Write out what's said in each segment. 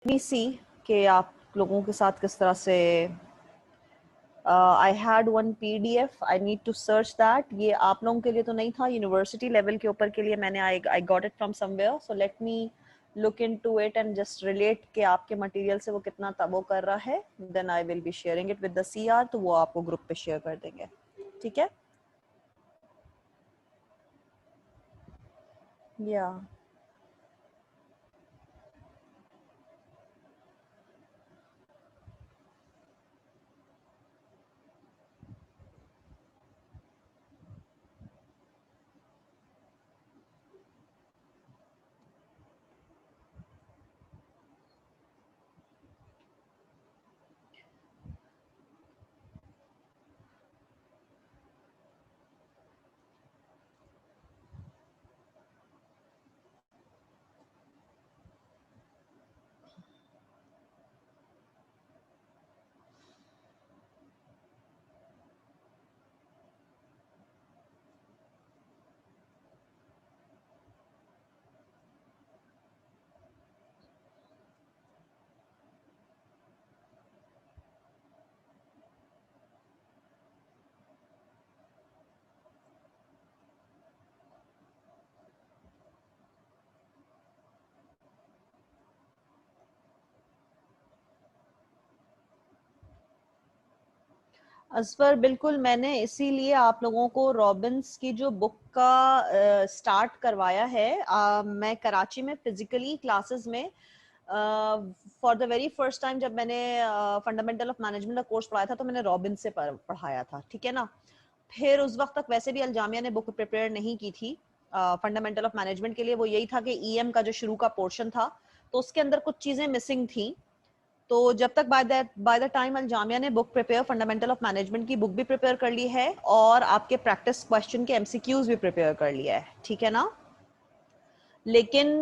मी सी कि आप लोगों के साथ किस तरह से I had one PDF, I need to search that. ये आप लोगों के लिए तो नहीं था, यूनिवर्सिटी लेवल के ऊपर के लिए मैंने I got it from somewhere, so let me look into it and just relate कि आपके मटेरियल से वो कितना वो कर रहा है। Then I will be sharing it with the CR, तो वो आपको ग्रुप पे शेयर कर देंगे, ठीक है? या असफर, बिल्कुल मैंने इसीलिए आप लोगों को रॉबिन्स की जो बुक का स्टार्ट करवाया है। मैं कराची में फिजिकली क्लासेस में for the very first time जब मैंने फंडामेंटल ऑफ मैनेजमेंट का कोर्स पढ़ाया था तो मैंने रॉबिन्स से पढ़ाया था, ठीक है ना। फिर उस वक्त तक वैसे भी अलजामिया ने बुक प्रिपेयर नहीं की थी फंडामेंटल ऑफ मैनेजमेंट के लिए। वो यही था कि ईएम का जो शुरू का पोर्शन था तो उसके अंदर कुछ चीजें मिसिंग थी। तो जब तक बाय द टाइम अलजामिया ने book prepare fundamental of management की बुक भी प्रिपेयर कर ली है और आपके प्रैक्टिस क्वेश्चन के एमसीक्यूज भी प्रिपेयर कर लिया है, ठीक है ना। लेकिन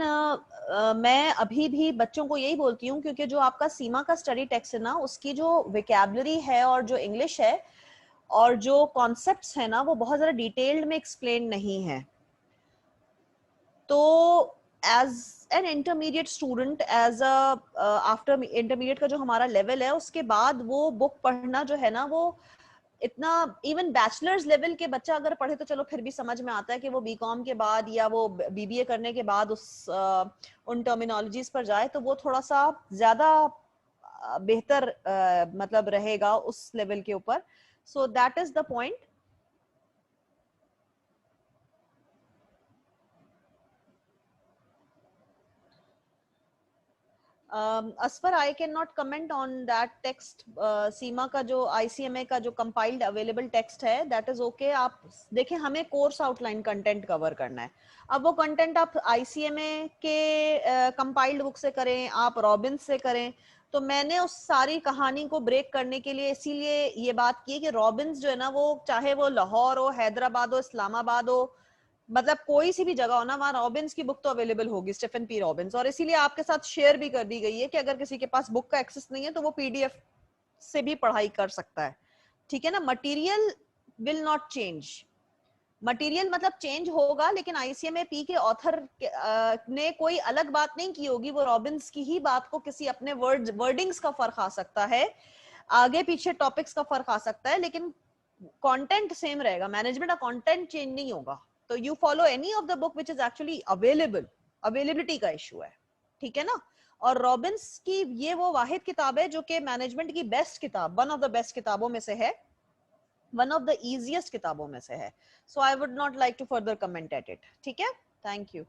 मैं अभी भी बच्चों को यही बोलती हूँ, क्योंकि जो आपका सीमा का स्टडी टेक्स्ट है ना, उसकी जो विकैबुलरी है और जो इंग्लिश है और जो कॉन्सेप्ट्स है ना, वो बहुत ज़्यादा डिटेल्ड में एक्सप्लेन नहीं है। तो as an intermediate student, as a after intermediate का जो हमारा लेवल है, उसके बाद वो बुक पढ़ना जो है ना, वो इतना, इवन बैचलर्स लेवल के बच्चा अगर पढ़े तो चलो फिर भी समझ में आता है कि वो बीकॉम के बाद या वो बीबीए करने के बाद उन टर्मिनोलॉजीज पर जाए तो वो थोड़ा सा ज्यादा बेहतर मतलब रहेगा उस लेवल के ऊपर। So that is the point. As far, I can not comment on that text. सीमा का जो आईसीएमए का जो कंपाइल्ड अवेलेबल टेक्स्ट है, दैट इज ओके। आप देखें, हमें कोर्स आउटलाइन कंटेंट कवर करना है। अब वो कंटेंट आप आईसीएमए के कंपाइल्ड बुक से करें, आप रॉबिन्स से करें, तो मैंने उस सारी कहानी को ब्रेक करने के लिए इसीलिए ये बात की कि रॉबिन्स जो है ना, वो चाहे वो लाहौर हो, हैदराबाद हो, इस्लामाबाद हो, मतलब कोई सी भी जगह हो ना, वहां रॉबिन्स की बुक तो अवेलेबल होगी, स्टीफन पी रॉबिन्स। और इसीलिए आपके साथ शेयर भी कर दी गई है कि अगर किसी के पास बुक का एक्सेस नहीं है तो वो पीडीएफ से भी पढ़ाई कर सकता है, ठीक है ना। Material will not change. Material मतलब चेंज होगा, लेकिन आईसीएमए पी के ऑथर ने कोई अलग बात नहीं की होगी, वो रॉबिन्स की ही बात को किसी अपने वर्डिंग्स का फर्क आ सकता है, आगे पीछे टॉपिक्स का फर्क आ सकता है, लेकिन कंटेंट सेम रहेगा। मैनेजमेंट का कंटेंट चेंज नहीं होगा। तो you follow any of the book which is actually available, availability का इशू है, ठीक है ना। और रॉबिन्स की ये वो वाहिद किताब है जो कि मैनेजमेंट की बेस्ट किताब, वन ऑफ द बेस्ट किताबों में से है, वन ऑफ द इजिएस्ट किताबों में से है। So I would not like to further comment at it, ठीक है। Thank you.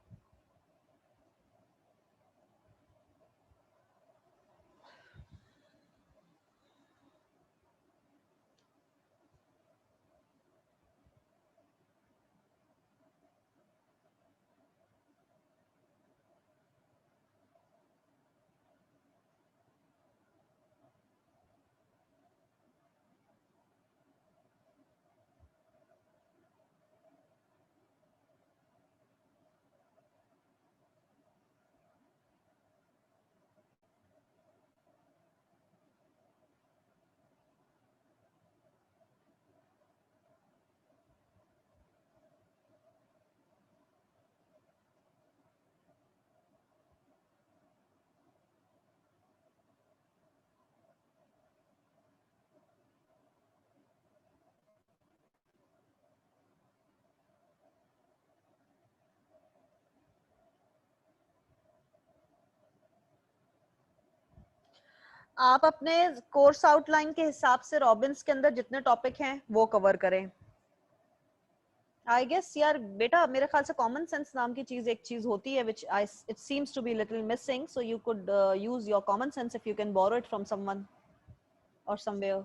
आप अपने कोर्स आउटलाइन के हिसाब से रॉबिन्स के अंदर जितने टॉपिक हैं वो कवर करें। आई गेस यार बेटा, मेरे ख्याल से कॉमन सेंस नाम की चीज एक चीज होती है which I it seems to be little missing, so you could use your common sense if you can borrow it from someone or somewhere.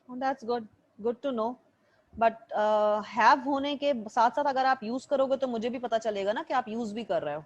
That's good, good to know. But have होने के साथ साथ अगर आप use करोगे तो मुझे भी पता चलेगा ना कि आप यूज भी कर रहे हो।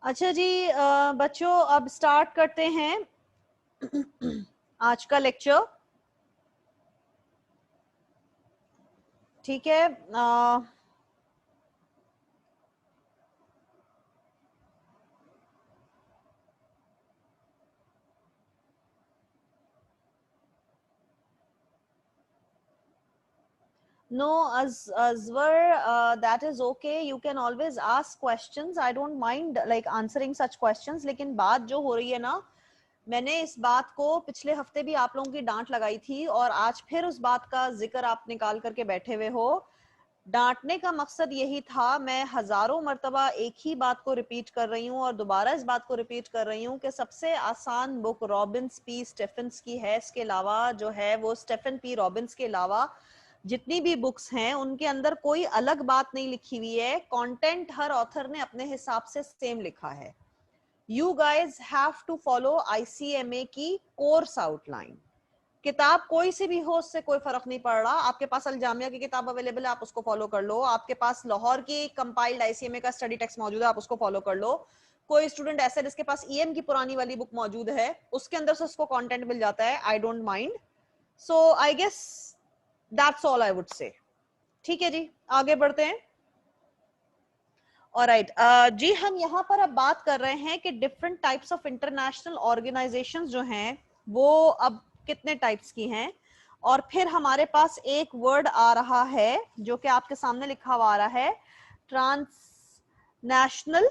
अच्छा जी, बच्चों अब स्टार्ट करते हैं आज का लेक्चर। ठीक है, no Azwar, that is okay, you can always ask questions, I don't mind like answering such questions। लेकिन बात जो हो रही है ना, मैंने इस बात को पिछले हफ्ते भी आप लोगों की डांट लगाई थी और आज फिर उस बात का जिक्र आप निकाल करके बैठे हुए हो। डांटने का मकसद यही था, मैं हजारों मर्तबा एक ही बात को रिपीट कर रही हूँ और दोबारा इस बात को रिपीट कर रही हूँ कि सबसे आसान बुक रॉबिन्स पी स्टेफेंस की है। इसके अलावा जो है वो स्टेफन पी रॉबिन्स के अलावा जितनी भी बुक्स हैं उनके अंदर कोई अलग बात नहीं लिखी हुई है, कंटेंट हर ऑथर ने अपने हिसाब से सेम लिखा है। You guys have to follow ICMA की कोर्स आउटलाइन। किताब कोई सी भी हो, उससे कोई फर्क नहीं पड़ रहा। आपके पास अल जामिया की किताब अवेलेबल है, आप उसको फॉलो कर लो। आपके पास लाहौर की कंपाइल्ड आईसीएमए का स्टडी टेक्स्ट मौजूद है, आप उसको फॉलो कर लो। कोई स्टूडेंट ऐसा जिसके पास ईएम की पुरानी वाली बुक मौजूद है, उसके अंदर से उसको कंटेंट मिल जाता है, I don't mind. So I guess that's all I would say. ठीक है जी, आगे बढ़ते हैं। ऑलराइट जी, हम यहाँ पर अब बात कर रहे हैं कि different types of international organisations जो हैं वो अब कितने टाइप्स की हैं। और फिर हमारे पास एक वर्ड आ रहा है जो कि आपके सामने लिखा हुआ आ रहा है, transnational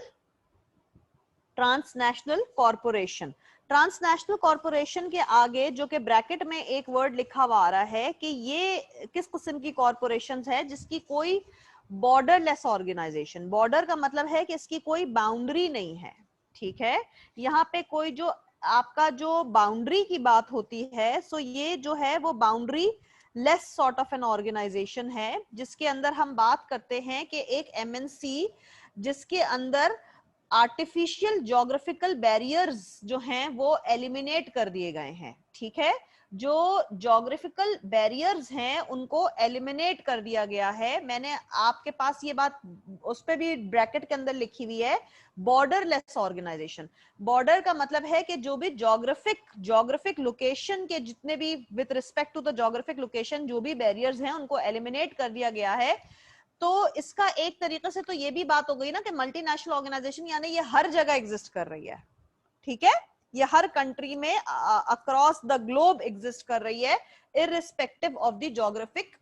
transnational corporation. Transnational corporation के आगे जो कि ब्रैकेट में एक वर्ड लिखा हुआ आ रहा है कि ये किस किस्म की कॉरपोरेशन है जिसकी कोई बॉर्डरलेस ऑर्गेनाइजेशन। बॉर्डर का मतलब है कि इसकी कोई बाउंड्री नहीं है। ठीक है, यहाँ पे कोई जो आपका जो बाउंड्री की बात होती है, सो ये जो है वो boundary less sort of an organization है, जिसके अंदर हम बात करते हैं कि एक एमएनसी जिसके अंदर आर्टिफिशियल ज्योग्राफिकल बैरियर्स जो हैं वो एलिमिनेट कर दिए गए हैं, ठीक है, जो ज्योग्राफिकल बैरियर्स हैं उनको एलिमिनेट कर दिया गया है। मैंने आपके पास ये बात उस पे भी ब्रैकेट के अंदर लिखी हुई है, बॉर्डरलेस ऑर्गेनाइजेशन। बॉर्डर का मतलब है कि जो भी ज्योग्राफिक लोकेशन के जितने भी with respect to the geographic location जो भी बैरियर्स हैं उनको एलिमिनेट कर दिया गया है। तो इसका एक तरीके से तो ये भी बात हो गई ना कि मल्टीनेशनल ऑर्गेनाइजेशन यानी ये हर जगह एग्जिस्ट कर रही है, ठीक है, ये हर कंट्री में अक्रॉस द ग्लोब एग्जिस्ट कर रही है, irrespective of the geographic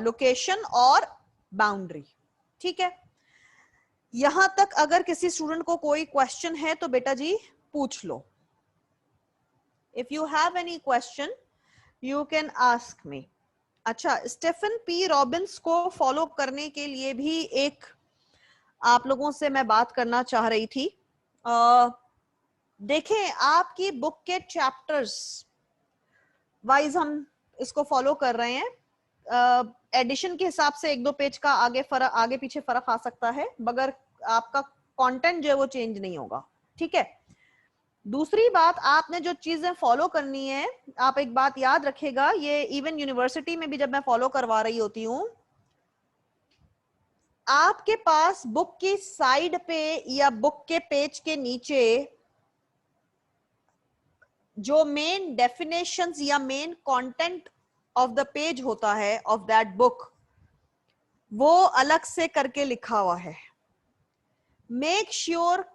location और बाउंड्री, ठीक है। यहां तक अगर किसी स्टूडेंट को कोई क्वेश्चन है तो बेटा जी पूछ लो। If you have any question you can ask me. अच्छा, स्टीफन पी रॉबिन्स को फॉलो करने के लिए भी एक आप लोगों से मैं बात करना चाह रही थी। देखें, आपकी बुक के चैप्टर्स वाइज हम इसको फॉलो कर रहे हैं। एडिशन के हिसाब से 1-2 पेज का आगे पीछे फर्क आ सकता है, मगर आपका कंटेंट जो है वो चेंज नहीं होगा, ठीक है। दूसरी बात, आपने जो चीजें फॉलो करनी है, आप एक बात याद रखेगा, ये इवन यूनिवर्सिटी में भी जब मैं फॉलो करवा रही होती हूँ, आपके पास बुक की साइड पे या बुक के पेज के नीचे जो मेन डेफिनेशंस या main content of the page होता है ऑफ दैट बुक, वो अलग से करके लिखा हुआ है। मेक श्योर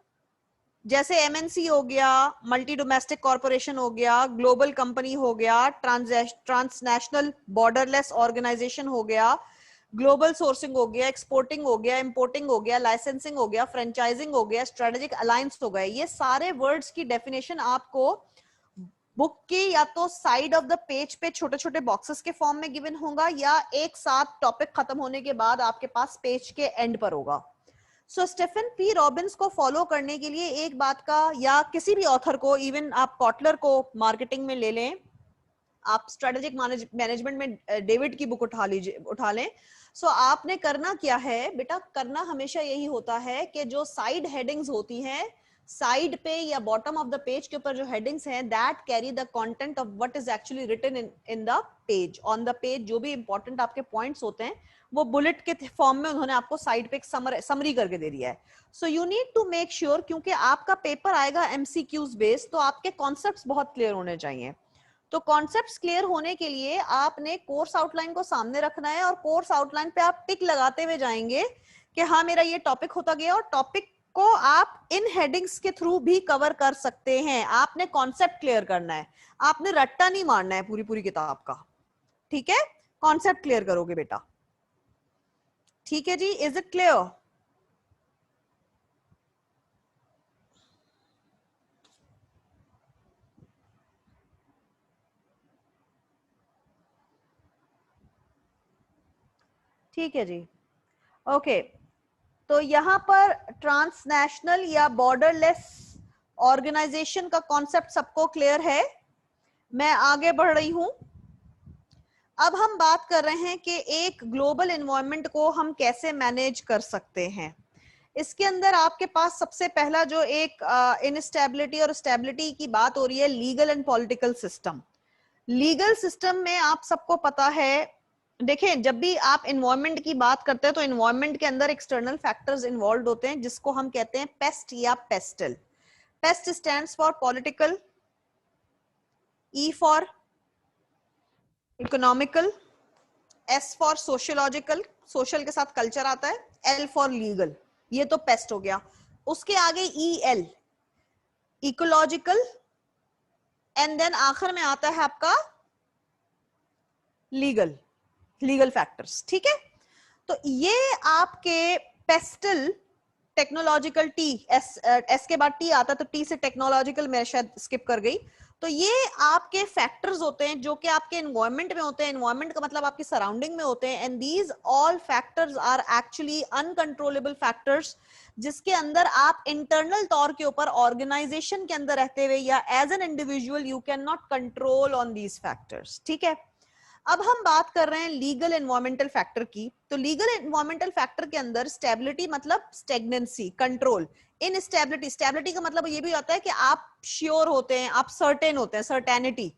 जैसे एमएनसी हो गया, मल्टी डोमेस्टिक कॉर्पोरेशन हो गया, ग्लोबल कंपनी हो गया, ट्रांसनेशनल बॉर्डरलेस ऑर्गेनाइजेशन हो गया, ग्लोबल सोर्सिंग हो गया, एक्सपोर्टिंग हो गया, इंपोर्टिंग हो गया, लाइसेंसिंग हो गया, फ्रेंचाइजिंग हो गया, स्ट्रेटेजिक अलायंस हो गए, ये सारे वर्ड्स की डेफिनेशन आपको बुक की या तो साइड ऑफ द पेज पे छोटे छोटे बॉक्सेस के फॉर्म में गिवन होगा, या एक साथ टॉपिक खत्म होने के बाद आपके पास पेज के एंड पर होगा। सो स्टीफन पी रॉबिन्स को फॉलो करने के लिए एक बात का, या किसी भी ऑथर को, इवन आप कॉटलर को मार्केटिंग में ले लें, आप स्ट्रेटेजिक मैनेजमेंट में डेविड की बुक उठा लें। सो आपने करना क्या है बेटा, करना हमेशा यही होता है कि जो साइड हेडिंग्स होती हैं, साइड पे या बॉटम ऑफ द पेज के ऊपर जो हेडिंग्स हैं, that carry the content of what is actually written in the page. On the page जो भी इंपॉर्टेंट आपके पॉइंट्स होते हैं वो बुलेट के फॉर्म में उन्होंने आपको साइड पे एक समरी करके दे दिया है। So you need to make sure, क्योंकि आपका पेपर आएगा एमसीक्यूज बेस्ड, तो आपके कॉन्सेप्ट्स बहुत क्लियर होने चाहिए। तो कॉन्सेप्ट्स क्लियर होने के लिए आपने कोर्स आउटलाइन को सामने रखना है, और कोर्स आउटलाइन पे आप टिक लगाते हुए जाएंगे कि हाँ मेरा ये टॉपिक होता गया, और टॉपिक को आप इन हेडिंग्स के थ्रू भी कवर कर सकते हैं। आपने कॉन्सेप्ट क्लियर करना है, आपने रट्टा नहीं मारना है पूरी पूरी किताब का, ठीक है, कॉन्सेप्ट क्लियर करोगे बेटा, ठीक है जी। Is it clear? ठीक है जी, ओके। तो यहां पर ट्रांसनेशनल या बॉर्डरलेस ऑर्गेनाइजेशन का कॉन्सेप्ट सबको क्लियर है। मैं आगे बढ़ रही हूं। अब हम बात कर रहे हैं कि एक ग्लोबल एनवायरनमेंट को हम कैसे मैनेज कर सकते हैं। इसके अंदर आपके पास सबसे पहला जो एक इनस्टेबिलिटी और स्टेबिलिटी की बात हो रही है, legal and political system. Legal system में आप सबको पता है, देखें जब भी आप एनवायरनमेंट की बात करते हैं तो एनवायरनमेंट के अंदर एक्सटर्नल फैक्टर्स इन्वॉल्व होते हैं, जिसको हम कहते हैं पेस्ट या pastel. Paste stands for political, E for economical, S for sociological, social के साथ कल्चर आता है, एल फॉर लीगल, ये तो पेस्ट हो गया। उसके आगे E L ecological, and then आखिर में आता है आपका लीगल फैक्टर्स, ठीक है। तो ये आपके पेस्टल, टेक्नोलॉजिकल, टी एस के बाद टी आता है, तो टी से टेक्नोलॉजिकल मैं शायद स्किप कर गई। तो ये आपके फैक्टर्स होते हैं जो कि आपके एनवायरनमेंट में होते हैं, एनवायरनमेंट का मतलब आपकी सराउंडिंग में होते हैं, and these all factors are actually uncontrollable factors, जिसके अंदर आप इंटरनल तौर के ऊपर ऑर्गेनाइजेशन के अंदर रहते हुए या as an individual you can not control on these factors, ठीक है। अब हम बात कर रहे हैं लीगल एनवायरमेंटल फैक्टर की। तो लीगल एनवायरमेंटल फैक्टर के अंदर स्टेबिलिटी मतलब स्टेगनेंसी, कंट्रोल। इनस्टेबिलिटी, स्टेबिलिटी का मतलब ये भी होता है कि आप श्योर होते हैं, आप सर्टेन होते हैं, सर्टेनिटी।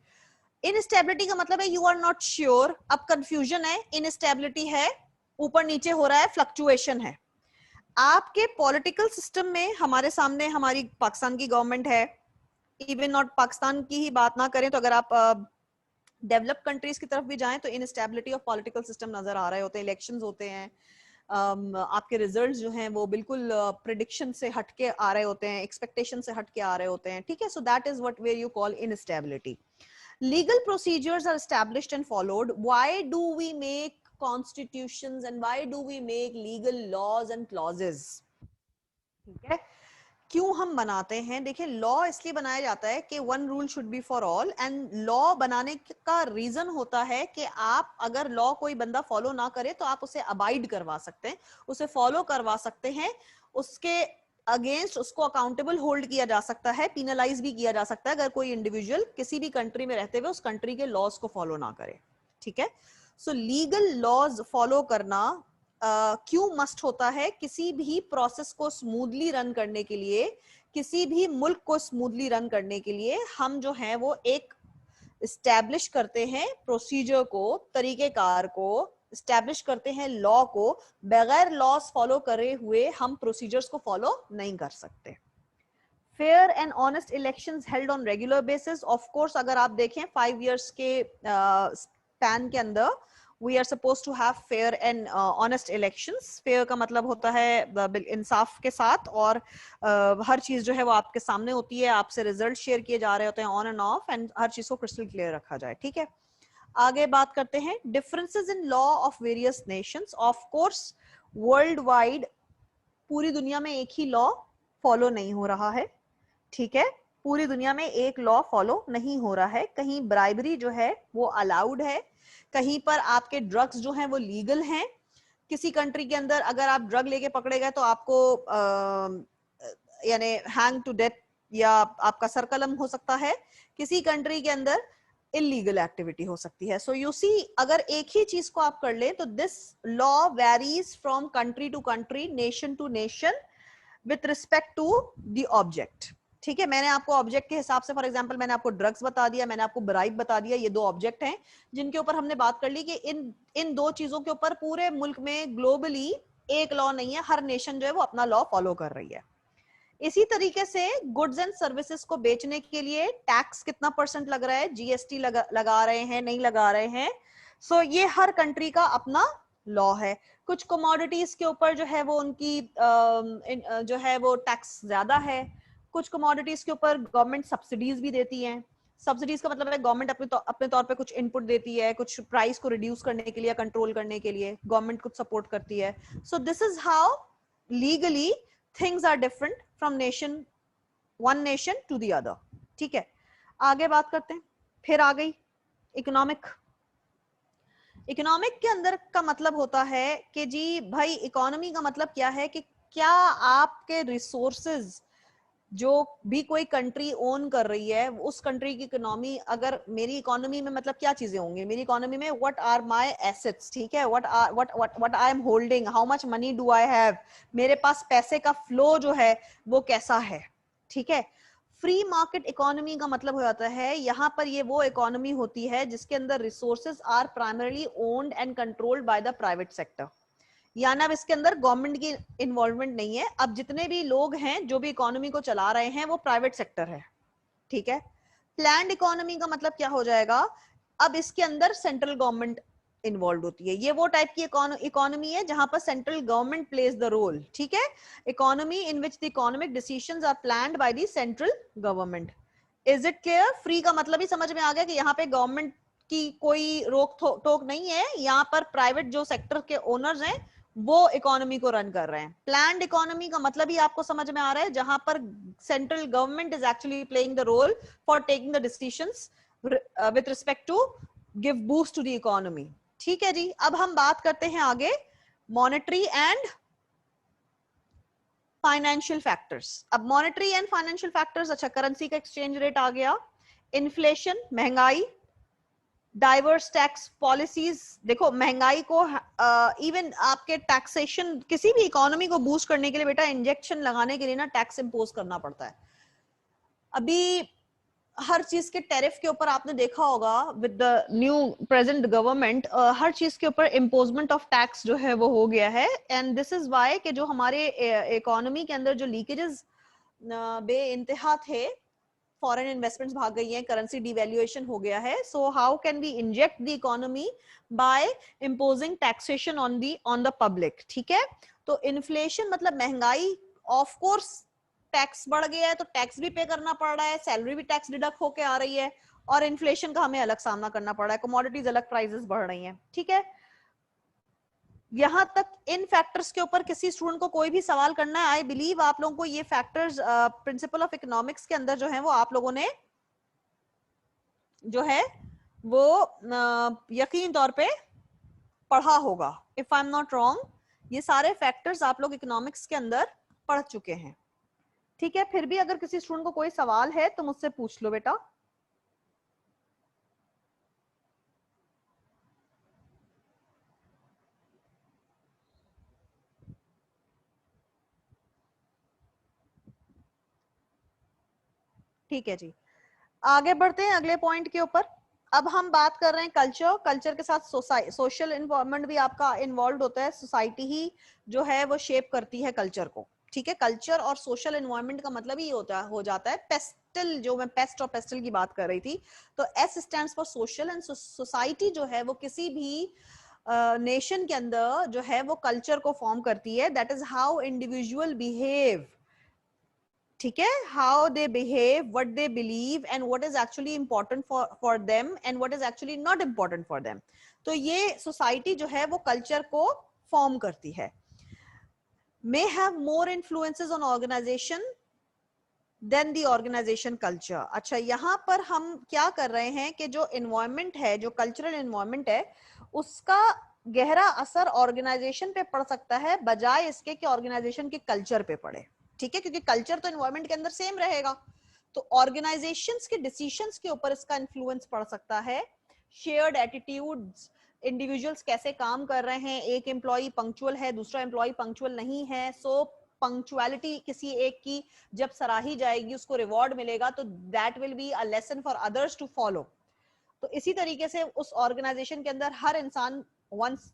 इनस्टेबिलिटी का मतलब है यू आर नॉट श्योर, अब कंफ्यूजन है, इनस्टेबिलिटी है, ऊपर नीचे हो रहा है, फ्लक्चुएशन है। आपके पॉलिटिकल सिस्टम में हमारे सामने हमारी पाकिस्तान की गवर्नमेंट है, इवन नॉट पाकिस्तान की ही बात ना करें तो अगर आप डेवलप्ड कंट्रीज की तरफ भी जाएं तो इनस्टेबिलिटी ऑफ पॉलिटिकल सिस्टम नजर आ रहे होते हैं, इलेक्शंस होते हैं, आपके रिजल्ट्स जो हैं वो बिल्कुल प्रिडिक्शन से हटके आ रहे होते हैं, एक्सपेक्टेशन से हटके आ रहे होते हैं, ठीक है। So that is what where you call instability. Legal procedures are established and followed. Why do we make constitutions and why do we make legal laws and clauses? ठीक है, क्यों हम बनाते हैं? देखिए, लॉ इसलिए बनाया जाता है कि one rule should be for all, and law बनाने का रीजन होता है कि आप अगर लॉ कोई बंदा फॉलो ना करे तो आप उसे अबाइड करवा सकते हैं, उसे फॉलो करवा सकते हैं, उसके अगेंस्ट उसको अकाउंटेबल होल्ड किया जा सकता है, पीनलाइज भी किया जा सकता है अगर कोई इंडिविजुअल किसी भी कंट्री में रहते हुए उस कंट्री के लॉज को फॉलो ना करे, ठीक है। सो लीगल लॉज फॉलो करना क्यों मस्ट होता है? किसी भी प्रोसेस को स्मूथली रन करने के लिए, किसी भी मुल्क को स्मूथली रन करने के लिए हम जो है वो एक इस्टेब्लिश करते हैं प्रोसीजर को, तरीकेकार को इस्टेब्लिश करते हैं, लॉ को। बगैर लॉस फॉलो करे हुए हम प्रोसीजर्स को फॉलो नहीं कर सकते। Fair and honest elections held on regular basis. Of course अगर आप देखें 5 years के स्पैन के अंदर we are supposed to have fair and honest elections. fair का मतलब होता है इंसाफ के साथ, और हर चीज जो है वो आपके सामने होती है, आपसे रिजल्ट शेयर किए जा रहे होते हैं ऑन एंड ऑफ, एंड हर चीज को क्रिस्टल क्लियर रखा जाए, ठीक है। आगे बात करते हैं differences in law of various Nations. Of course world wide पूरी दुनिया में एक ही लॉ फॉलो नहीं हो रहा है, ठीक है, पूरी दुनिया में एक लॉ फॉलो नहीं हो रहा है। कहीं ब्राइबरी जो है वो अलाउड है, कहीं पर आपके ड्रग्स जो हैं वो लीगल हैं। किसी कंट्री के अंदर अगर आप ड्रग लेके पकड़े गए तो आपको यानी हैंग टू डेथ या आपका सरकलम हो सकता है। किसी कंट्री के अंदर इलीगल एक्टिविटी हो सकती है। सो यू सी, अगर एक ही चीज को आप कर ले तो this law varies from country to country, nation to nation, with respect to the object, ठीक है। मैंने आपको ऑब्जेक्ट के हिसाब से, फॉर एग्जांपल मैंने आपको ड्रग्स बता दिया, मैंने आपको ब्राइब बता दिया, ये 2 ऑब्जेक्ट हैं जिनके ऊपर हमने बात कर ली कि इन 2 चीजों के ऊपर पूरे मुल्क में ग्लोबली एक लॉ नहीं है, हर नेशन जो है वो अपना लॉ फॉलो कर रही है। इसी तरीके से गुड्स एंड सर्विसेज को बेचने के लिए टैक्स कितना % लग रहा है, जीएसटी लगा रहे हैं, नहीं लगा रहे हैं। सो ये हर कंट्री का अपना लॉ है। कुछ कमोडिटीज के ऊपर जो है वो उनकी जो है वो टैक्स ज्यादा है, कुछ कमोडिटीज के ऊपर गवर्नमेंट सब्सिडीज भी देती है। सब्सिडीज का मतलब है गवर्नमेंट अपने तौर पे कुछ इनपुट देती है, कुछ प्राइस को रिड्यूस करने के लिए, कंट्रोल करने के लिए गवर्नमेंट कुछ सपोर्ट करती है। So this is how legally things are different from one nation to the other, ठीक है। आगे बात करते हैं। फिर आ गई इकोनॉमिक। इकोनॉमिक के अंदर का मतलब होता है कि जी भाई इकोनॉमी का मतलब क्या है कि क्या आपके रिसोर्सेज जो भी कोई कंट्री ओन कर रही है, उस कंट्री की इकोनॉमी, अगर मेरी इकोनॉमी में मतलब क्या चीजें होंगी मेरी इकोनॉमी में, व्हाट आर माय एसेट्स, ठीक है, what I am holding, how much money do I have, मेरे पास पैसे का फ्लो जो है वो कैसा है, ठीक है। फ्री मार्केट इकोनॉमी का मतलब हो जाता है यहां पर ये वो इकोनॉमी होती है जिसके अंदर resources are primarily owned and controlled by the private sector, यानी अब इसके अंदर गवर्नमेंट की इन्वॉल्वमेंट नहीं है। अब जितने भी लोग हैं जो भी इकोनॉमी को चला रहे हैं वो प्राइवेट सेक्टर है, ठीक है। प्लैन्ड इकोनॉमी का मतलब क्या हो जाएगा, अब इसके अंदर सेंट्रल गवर्नमेंट इन्वॉल्व होती है। ये वो टाइप की इकोनॉमी है जहां पर central government plays the role, ठीक है। Economy in which the economic decisions are planned by the central government. Is it clear? Free का मतलब ही समझ में आ गया कि यहाँ पे गवर्नमेंट की कोई रोक टोक नहीं है, यहाँ पर प्राइवेट जो सेक्टर के ओनर्स हैं वो इकोनॉमी को रन कर रहे हैं। प्लान्ड इकोनॉमी का मतलब ही आपको समझ में आ रहा है जहां पर central government is actually playing the role for taking the decisions with respect to give boost to the economy, ठीक है जी। अब हम बात करते हैं आगे मॉनेटरी एंड फाइनेंशियल फैक्टर्स। अब मॉनेटरी एंड फाइनेंशियल फैक्टर्स, अच्छा करेंसी का एक्सचेंज रेट आ गया, इन्फ्लेशन महंगाई, डाइवर्स टैक्स पॉलिसीज, देखो महंगाई को इवन आपके टैक्सेशन किसी भी इकोनॉमी को बूस्ट करने के लिए बेटा इंजेक्शन लगाने के लिए ना टैक्स इंपोज करना पड़ता है। अभी हर चीज के टैरिफ के ऊपर आपने देखा होगा with the new present government, हर चीज के ऊपर इम्पोजमेंट ऑफ टैक्स जो है वो हो गया है। एंड दिस इज वाई कि जो हमारे इकोनॉमी के अंदर जो लीकेजेस बे इंतहा थे, फॉरेन इन्वेस्टमेंट्स भाग गई हैं, करेंसी डिवैल्यूएशन हो गया है। So how can we inject the economy by imposing taxation on the public, ठीक है। तो इन्फ्लेशन मतलब महंगाई, ऑफ कोर्स टैक्स बढ़ गया है तो टैक्स भी पे करना पड़ रहा है, सैलरी भी टैक्स डिडक्ट होके आ रही है, और इन्फ्लेशन का हमें अलग सामना करना पड़ रहा है, कमोडिटीज अलग प्राइसेस बढ़ रही हैं, ठीक है। यहां तक इन फैक्टर्स के ऊपर किसी स्टूडेंट को कोई भी सवाल करना है, आई बिलीव आप लोगों को ये फैक्टर्स प्रिंसिपल ऑफ इकोनॉमिक्स के अंदर जो है वो आप लोगों ने जो है वो यकीन तौर पे पढ़ा होगा। If I am not wrong, ये सारे फैक्टर्स आप लोग इकोनॉमिक्स के अंदर पढ़ चुके हैं, ठीक है। फिर भी अगर किसी स्टूडेंट को कोई सवाल है तो मुझसे पूछ लो बेटा। ठीक है जी, आगे बढ़ते हैं अगले पॉइंट के ऊपर। अब हम बात कर रहे हैं कल्चर, कल्चर के साथ सोशल इन्वायरमेंट भी आपका इन्वॉल्व होता है, सोसाइटी ही जो है वो शेप करती है कल्चर को, ठीक है। कल्चर और सोशल इन्वायरमेंट का मतलब ही होता हो जाता है पेस्टल, जो मैं पेस्ट और पेस्टल की बात कर रही थी, तो S stands for social, and society जो है वो किसी भी नेशन के अंदर जो है वो कल्चर को फॉर्म करती है, that is how individual behave, ठीक है, how they behave, what they believe, and what is actually important for them and what is actually not important for them. तो ये सोसाइटी जो है वो कल्चर को फॉर्म करती है। may have more influences on organization than the organization culture। अच्छा, यहाँ पर हम क्या कर रहे हैं कि जो environment है, जो cultural environment है, उसका गहरा असर ऑर्गेनाइजेशन पे पड़ सकता है बजाय इसके कि ऑर्गेनाइजेशन के कल्चर पे पड़े, ठीक है, क्योंकि कल्चर तो एनवायरमेंट के अंदर सेम रहेगा, तो ऑर्गेनाइजेशंस के डिसीजंस के ऊपर इसका इन्फ्लुएंस पड़ सकता है। शेयर्ड एटीट्यूड्स, इंडिविजुअल्स कैसे काम कर रहे हैं, एक एम्प्लॉय पंक्चुअल है, दूसरा एम्प्लॉय पंक्चुअल नहीं है, सो पंक्चुअलिटी किसी एक की जब सराही जाएगी, उसको रिवॉर्ड मिलेगा, तो that will be a lesson for others to follow. तो इसी तरीके से उस ऑर्गेनाइजेशन के अंदर हर इंसान वंस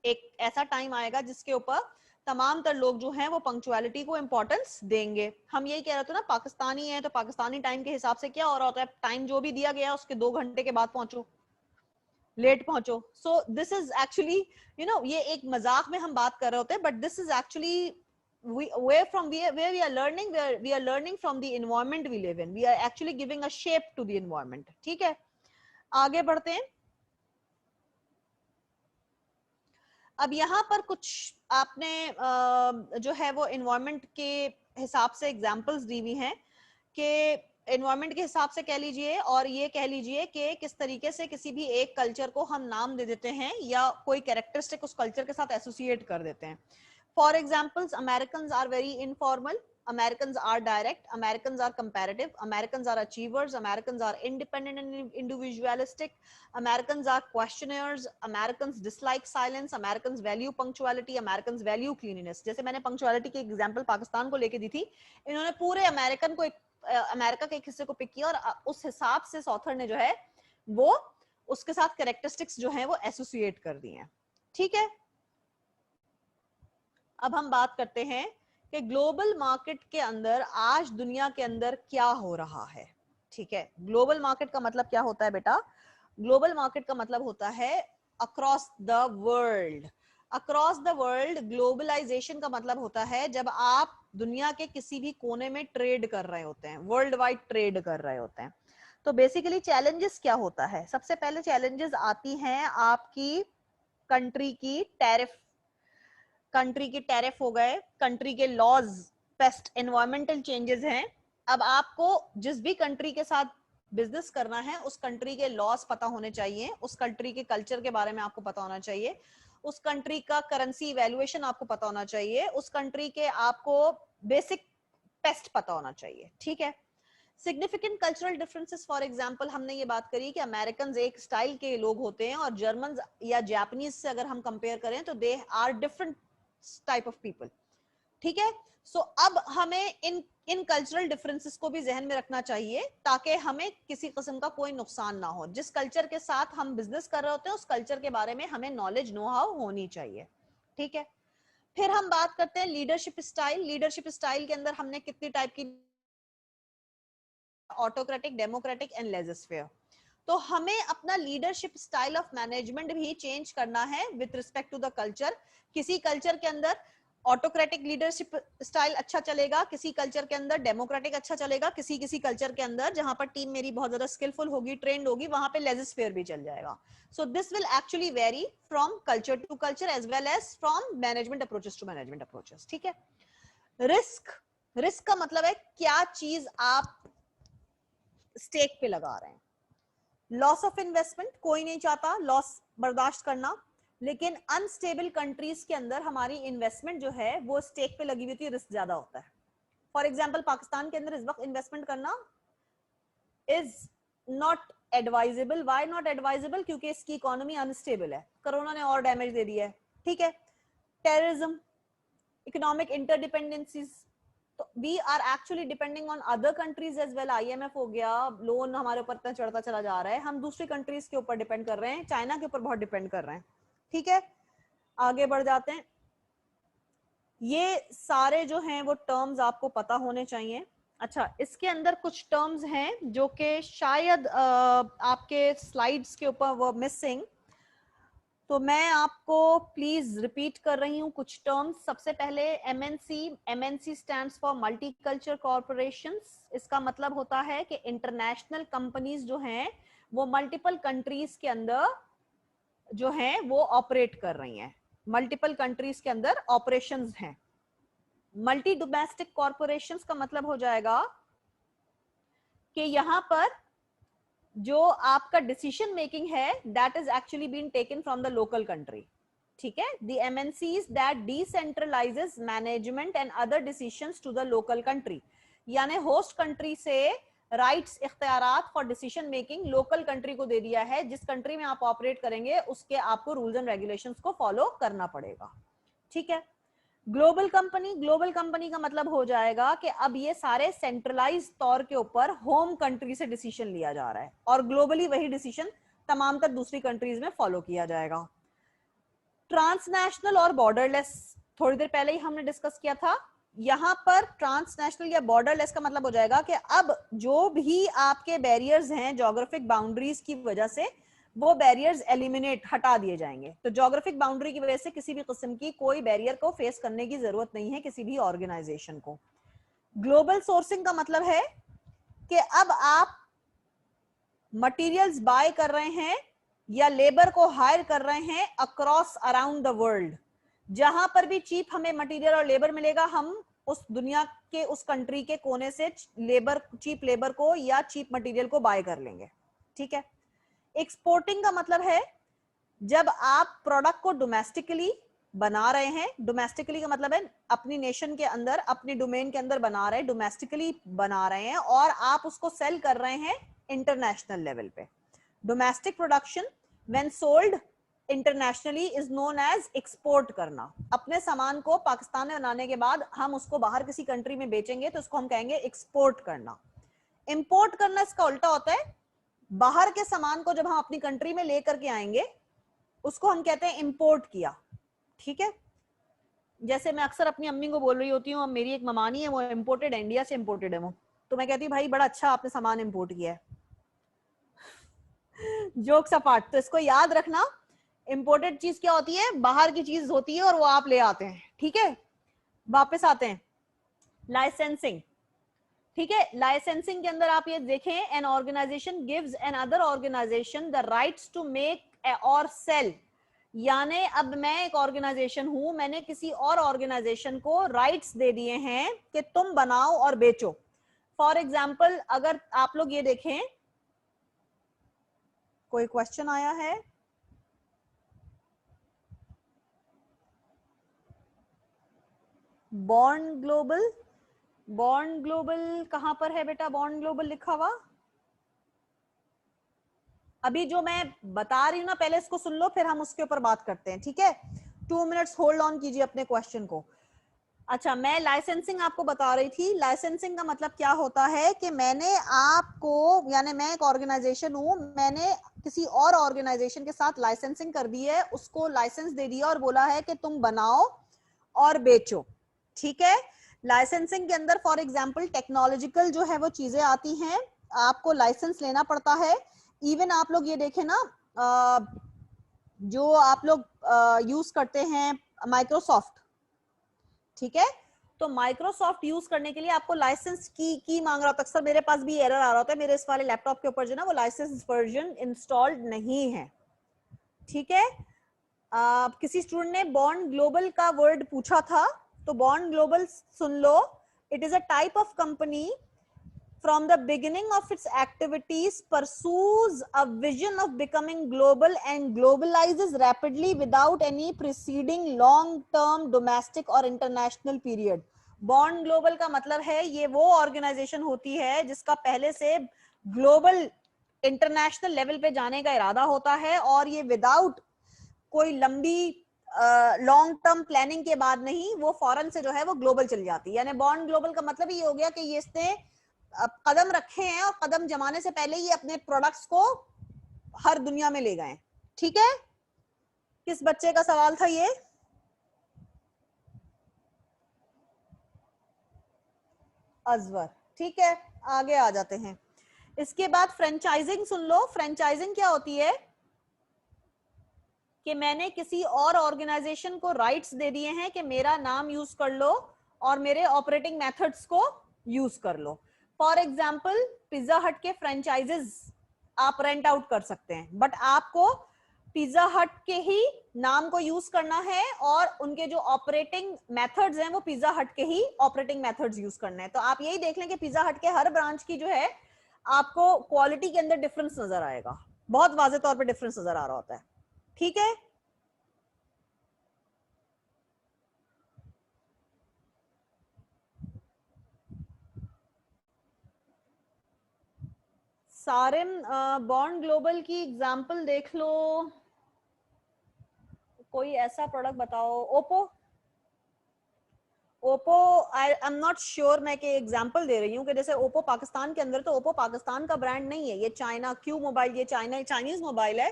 एक ऐसा टाइम आएगा जिसके ऊपर तमाम तर लोग जो हैं वो पंक्चुअलिटी को इंपॉर्टेंस देंगे। हम यही कह रहे थे ना, पाकिस्तानी है तो पाकिस्तानी टाइम के हिसाब से क्या हो रहा होता है, टाइम जो भी दिया गया उसके 2 घंटे के बाद पहुंचो, लेट पहुंचो। सो दिस इज एक्चुअली ये एक मजाक में हम बात कर रहे होते हैं, but this is actually where we are learning from the environment we live in, we are actually giving a shape to the environment, ठीक है। आगे बढ़ते हैं। अब यहाँ पर कुछ आपने जो है वो एनवायरनमेंट के हिसाब से एग्जांपल्स दी हुई हैं कि एनवायरनमेंट के हिसाब से कह लीजिए, और ये कह लीजिए कि किस तरीके से किसी भी एक कल्चर को हम नाम दे देते हैं या कोई कैरेक्टरिस्टिक उस कल्चर के साथ एसोसिएट कर देते हैं। For examples, Americans are very informal, Americans are direct, Americans are comparative, Americans are achievers, Americans are independent and individualistic, Americans are questioners, Americans dislike silence, Americans value punctuality, Americans value cleanliness। जैसे मैंने punctuality की example Pakistan को लेके दी थी, इन्होंने पूरे American को America के एक हिस्से को पिक किया और उस हिसाब से ऑथर ने जो है वो उसके साथ कैरेक्टरिस्टिक्स जो है वो एसोसिएट कर दी हैं, ठीक है। अब हम बात करते हैं कि ग्लोबल मार्केट के अंदर आज दुनिया के अंदर क्या हो रहा है, ठीक है। ग्लोबल मार्केट का मतलब क्या होता है बेटा? ग्लोबल मार्केट का मतलब होता है across the world. Across the world globalization का मतलब होता है जब आप दुनिया के किसी भी कोने में ट्रेड कर रहे होते हैं, वर्ल्ड वाइड ट्रेड कर रहे होते हैं। तो बेसिकली चैलेंजेस क्या होता है? सबसे पहले चैलेंजेस आती हैं आपकी कंट्री की टैरिफ, कंट्री के टैरिफ हो गए, कंट्री के लॉज, पेस्ट, एनवायरमेंटल चेंजेस हैं। अब आपको जिस भी कंट्री के साथ बिजनेस करना है उस कंट्री के लॉज पता होने चाहिए, उस कंट्री के कल्चर के बारे में आपको पता होना चाहिए, उस कंट्री का करेंसी वैल्यूएशन आपको पता होना चाहिए, उस कंट्री के आपको बेसिक पेस्ट पता होना चाहिए, ठीक है। Significant cultural differences, for example हमने ये बात करी कि अमेरिकन एक स्टाइल के लोग होते हैं और जर्मन या जापानीज से अगर हम कंपेयर करें तो they are different type of people, ठीक है। सो अब हमें इन कल्चरल डिफरेंसेस को भी जहन में रखना चाहिए ताकि हमें किसी किस्म का कोई नुकसान ना हो। जिस कल्चर के साथ हम बिजनेस कर रहे होते हैं उस कल्चर के बारे में हमें नॉलेज, नो हाउ होनी चाहिए, ठीक है। फिर हम बात करते हैं लीडरशिप स्टाइल। लीडरशिप स्टाइल के अंदर हमने कितनी टाइप की, ऑटोक्रेटिक, डेमोक्रेटिक एंड लेजर। तो हमें अपना लीडरशिप स्टाइल ऑफ मैनेजमेंट भी चेंज करना है with respect to the culture. किसी कल्चर के अंदर ऑटोक्रेटिक लीडरशिप स्टाइल अच्छा चलेगा, किसी कल्चर के अंदर डेमोक्रेटिक अच्छा चलेगा, किसी कल्चर के अंदर जहां पर टीम मेरी बहुत ज्यादा स्किलफुल होगी, ट्रेंड होगी, वहां पे लेजर फेयर भी चल जाएगा। So this will actually vary from culture to culture as well as from management approaches to management approaches, ठीक है। रिस्क, रिस्क का मतलब है क्या चीज आप स्टेक पे लगा रहे हैं। लॉस ऑफ इन्वेस्टमेंट, कोई नहीं चाहता लॉस बर्दाश्त करना, लेकिन अनस्टेबल कंट्रीज के अंदर हमारी इन्वेस्टमेंट जो है वो स्टेक पे लगी हुई थी, रिस्क ज्यादा होता है। फॉर एग्जांपल पाकिस्तान के अंदर इस वक्त इन्वेस्टमेंट करना is not advisable. Why not advisable? क्योंकि इसकी इकोनॉमी अनस्टेबल है, कोरोना ने और डैमेज दे दिया है, ठीक है। टेररिज्म, इकोनॉमिक इंटरडिपेंडेंसीज, तो we are actually depending on other countries as well. IMF हो गया, लोन हमारे ऊपर इतना चढ़ता चला जा रहा है, हम दूसरी कंट्रीज के ऊपर डिपेंड कर रहे हैं, चाइना के ऊपर बहुत डिपेंड कर रहे हैं, ठीक है। आगे बढ़ जाते हैं। ये सारे जो हैं वो टर्म्स आपको पता होने चाहिए। अच्छा, इसके अंदर कुछ टर्म्स हैं जो कि शायद आपके स्लाइड्स के ऊपर वो मिसिंग, तो मैं आपको प्लीज रिपीट कर रही हूँ कुछ टर्म्स। सबसे पहले MNC, MNC stands for multiculture corporations. इसका मतलब होता है कि इंटरनेशनल कंपनीज जो हैं वो मल्टीपल कंट्रीज के अंदर जो हैं वो ऑपरेट कर रही हैं, मल्टीपल कंट्रीज के अंदर ऑपरेशंस हैं। मल्टी डोमेस्टिक कॉर्पोरेशंस का मतलब हो जाएगा कि यहां पर जो आपका डिसीजन मेकिंग है that is actually been taken from the local country, ठीक है। The MNCs that decentralises management and other decisions to the local country, यानी होस्ट कंट्री से राइट्स, इख्तियारात for decision making local country को दे दिया है। जिस कंट्री में आप ऑपरेट करेंगे उसके आपको रूल्स एंड रेगुलेशंस को फॉलो करना पड़ेगा, ठीक है। ग्लोबल कंपनी, ग्लोबल कंपनी का मतलब हो जाएगा कि अब ये सारे सेंट्रलाइज तौर के ऊपर होम कंट्री से डिसीजन लिया जा रहा है और ग्लोबली वही डिसीजन तमाम तर दूसरी कंट्रीज में फॉलो किया जाएगा। ट्रांसनेशनल और बॉर्डरलेस, थोड़ी देर पहले ही हमने डिस्कस किया था। यहां पर ट्रांसनेशनल या बॉर्डरलेस का मतलब हो जाएगा कि अब जो भी आपके बैरियर्स हैं ज्योग्राफिक बाउंड्रीज की वजह से, वो बैरियर्स एलिमिनेट, हटा दिए जाएंगे। तो ज्योग्राफिक बाउंड्री की वजह से किसी भी किस्म की कोई बैरियर को फेस करने की जरूरत नहीं है किसी भी ऑर्गेनाइजेशन को। ग्लोबल सोर्सिंग का मतलब है कि अब आप मटेरियल्स बाय कर रहे हैं या लेबर को हायर कर रहे हैं अक्रॉस अराउंड द वर्ल्ड। जहां पर भी चीप हमें मटेरियल और लेबर मिलेगा, हम उस दुनिया के उस कंट्री के कोने से लेबर, चीप लेबर को या चीप मटेरियल को बाय कर लेंगे, ठीक है। एक्सपोर्टिंग का मतलब है जब आप प्रोडक्ट को डोमेस्टिकली बना रहे हैं, डोमेस्टिकली का मतलब है अपनी नेशन के अंदर, अपनी डोमेन के अंदर बना रहे हैं, डोमेस्टिकली बना रहे हैं और आप उसको सेल कर रहे हैं इंटरनेशनल लेवल पे। Domestic production when sold internationally is known as export करना। अपने सामान को पाकिस्तान में बनाने के बाद हम उसको बाहर किसी कंट्री में बेचेंगे तो उसको हम कहेंगे एक्सपोर्ट करना। इंपोर्ट करना इसका उल्टा होता है, बाहर के सामान को जब हम अपनी कंट्री में लेकर के आएंगे उसको हम कहते हैं इंपोर्ट किया, ठीक है। जैसे मैं अक्सर अपनी अम्मी को बोल रही होती हूँ, मेरी एक ममानी है वो इंपोर्टेड है, इंडिया से इंपोर्टेड है वो, तो मैं कहती हूँ भाई बड़ा अच्छा आपने सामान इंपोर्ट किया है। जोक्स अपार्ट, तो इसको याद रखना, इंपोर्टेड चीज क्या होती है, बाहर की चीज होती है और वो आप ले आते हैं, ठीक है। वापस आते हैं लाइसेंसिंग, ठीक है। लाइसेंसिंग के अंदर आप ये देखें, an organization gives an other organization the rights to make और सेल, यानी अब मैं एक ऑर्गेनाइजेशन हूं, मैंने किसी और ऑर्गेनाइजेशन को राइट्स दे दिए हैं कि तुम बनाओ और बेचो। फॉर एग्जाम्पल अगर आप लोग ये देखें, कोई क्वेश्चन आया है? बॉर्न ग्लोबल, बॉन्ड ग्लोबल कहां पर है बेटा? बॉन्ड ग्लोबल लिखा हुआ अभी जो मैं बता रही हूँ ना, पहले इसको सुन लो फिर हम उसके ऊपर बात करते हैं, ठीक है? 2 मिनट्स होल्ड ऑन कीजिए अपने क्वेश्चन को। अच्छा, मैं लाइसेंसिंग आपको बता रही थी। लाइसेंसिंग का मतलब क्या होता है कि मैंने आपको, यानी मैं एक ऑर्गेनाइजेशन हूं, मैंने किसी और ऑर्गेनाइजेशन के साथ लाइसेंसिंग कर दी है, उसको लाइसेंस दे दिया और बोला है कि तुम बनाओ और बेचो, ठीक है? लाइसेंसिंग के अंदर फॉर एग्जांपल टेक्नोलॉजिकल जो है वो चीजें आती हैं, आपको लाइसेंस लेना पड़ता है। इवन आप लोग ये देखें ना, जो आप लोग यूज करते हैं माइक्रोसॉफ्ट, ठीक है? तो माइक्रोसॉफ्ट यूज करने के लिए आपको लाइसेंस की मांग रहा होता है। अक्सर मेरे पास भी एरर आ रहा होता है, मेरे इस वाले लैपटॉप के ऊपर जो ना वो लाइसेंस वर्जन इंस्टॉल्ड नहीं है, ठीक है? किसी स्टूडेंट ने बॉन्ड ग्लोबल का वर्ड पूछा था, तो bond global soon low. It is a type of company from the beginning of its activities pursues a vision of becoming global and globalizes rapidly without any preceding long term domestic or international period. Bond global का मतलब है ये वो organisation होती है जिसका पहले से ग्लोबल इंटरनेशनल लेवल पे जाने का इरादा होता है, और ये विदाउट कोई लंबी लॉन्ग टर्म प्लानिंग के बाद नहीं, वो फौरन से जो है वो ग्लोबल चली जाती है। यानी बॉन्ड ग्लोबल का मतलब ये हो गया कि ये इसने कदम रखे हैं और कदम जमाने से पहले ही अपने प्रोडक्ट्स को हर दुनिया में ले गए, ठीक है? किस बच्चे का सवाल था ये? अजवर, ठीक है, आगे आ जाते हैं। इसके बाद फ्रेंचाइजिंग सुन लो। फ्रेंचाइजिंग क्या होती है कि मैंने किसी और ऑर्गेनाइजेशन को राइट्स दे दिए हैं कि मेरा नाम यूज कर लो और मेरे ऑपरेटिंग मेथड्स को यूज कर लो। फॉर एग्जाम्पल पिज्जा हट के फ्रेंचाइजेस आप रेंट आउट कर सकते हैं, बट आपको पिज्जा हट के ही नाम को यूज करना है और उनके जो ऑपरेटिंग मेथड्स हैं वो पिज्जा हट के ही ऑपरेटिंग मेथड्स यूज करने हैं। तो आप यही देख लें कि पिज्जा हट के हर ब्रांच की जो है आपको क्वालिटी के अंदर डिफरेंस नजर आएगा, बहुत वाजे तौर पे डिफरेंस नजर आ रहा होता है, ठीक है? सारिम, बॉन्ड ग्लोबल की एग्जांपल देख लो, कोई ऐसा प्रोडक्ट बताओ। Oppo, Oppo I am not sure, मैं के एग्जांपल दे रही हूँ कि जैसे ओप्पो पाकिस्तान के अंदर, तो ओप्पो पाकिस्तान का ब्रांड नहीं है, ये चाइना क्यू मोबाइल, ये चाइनीज मोबाइल है,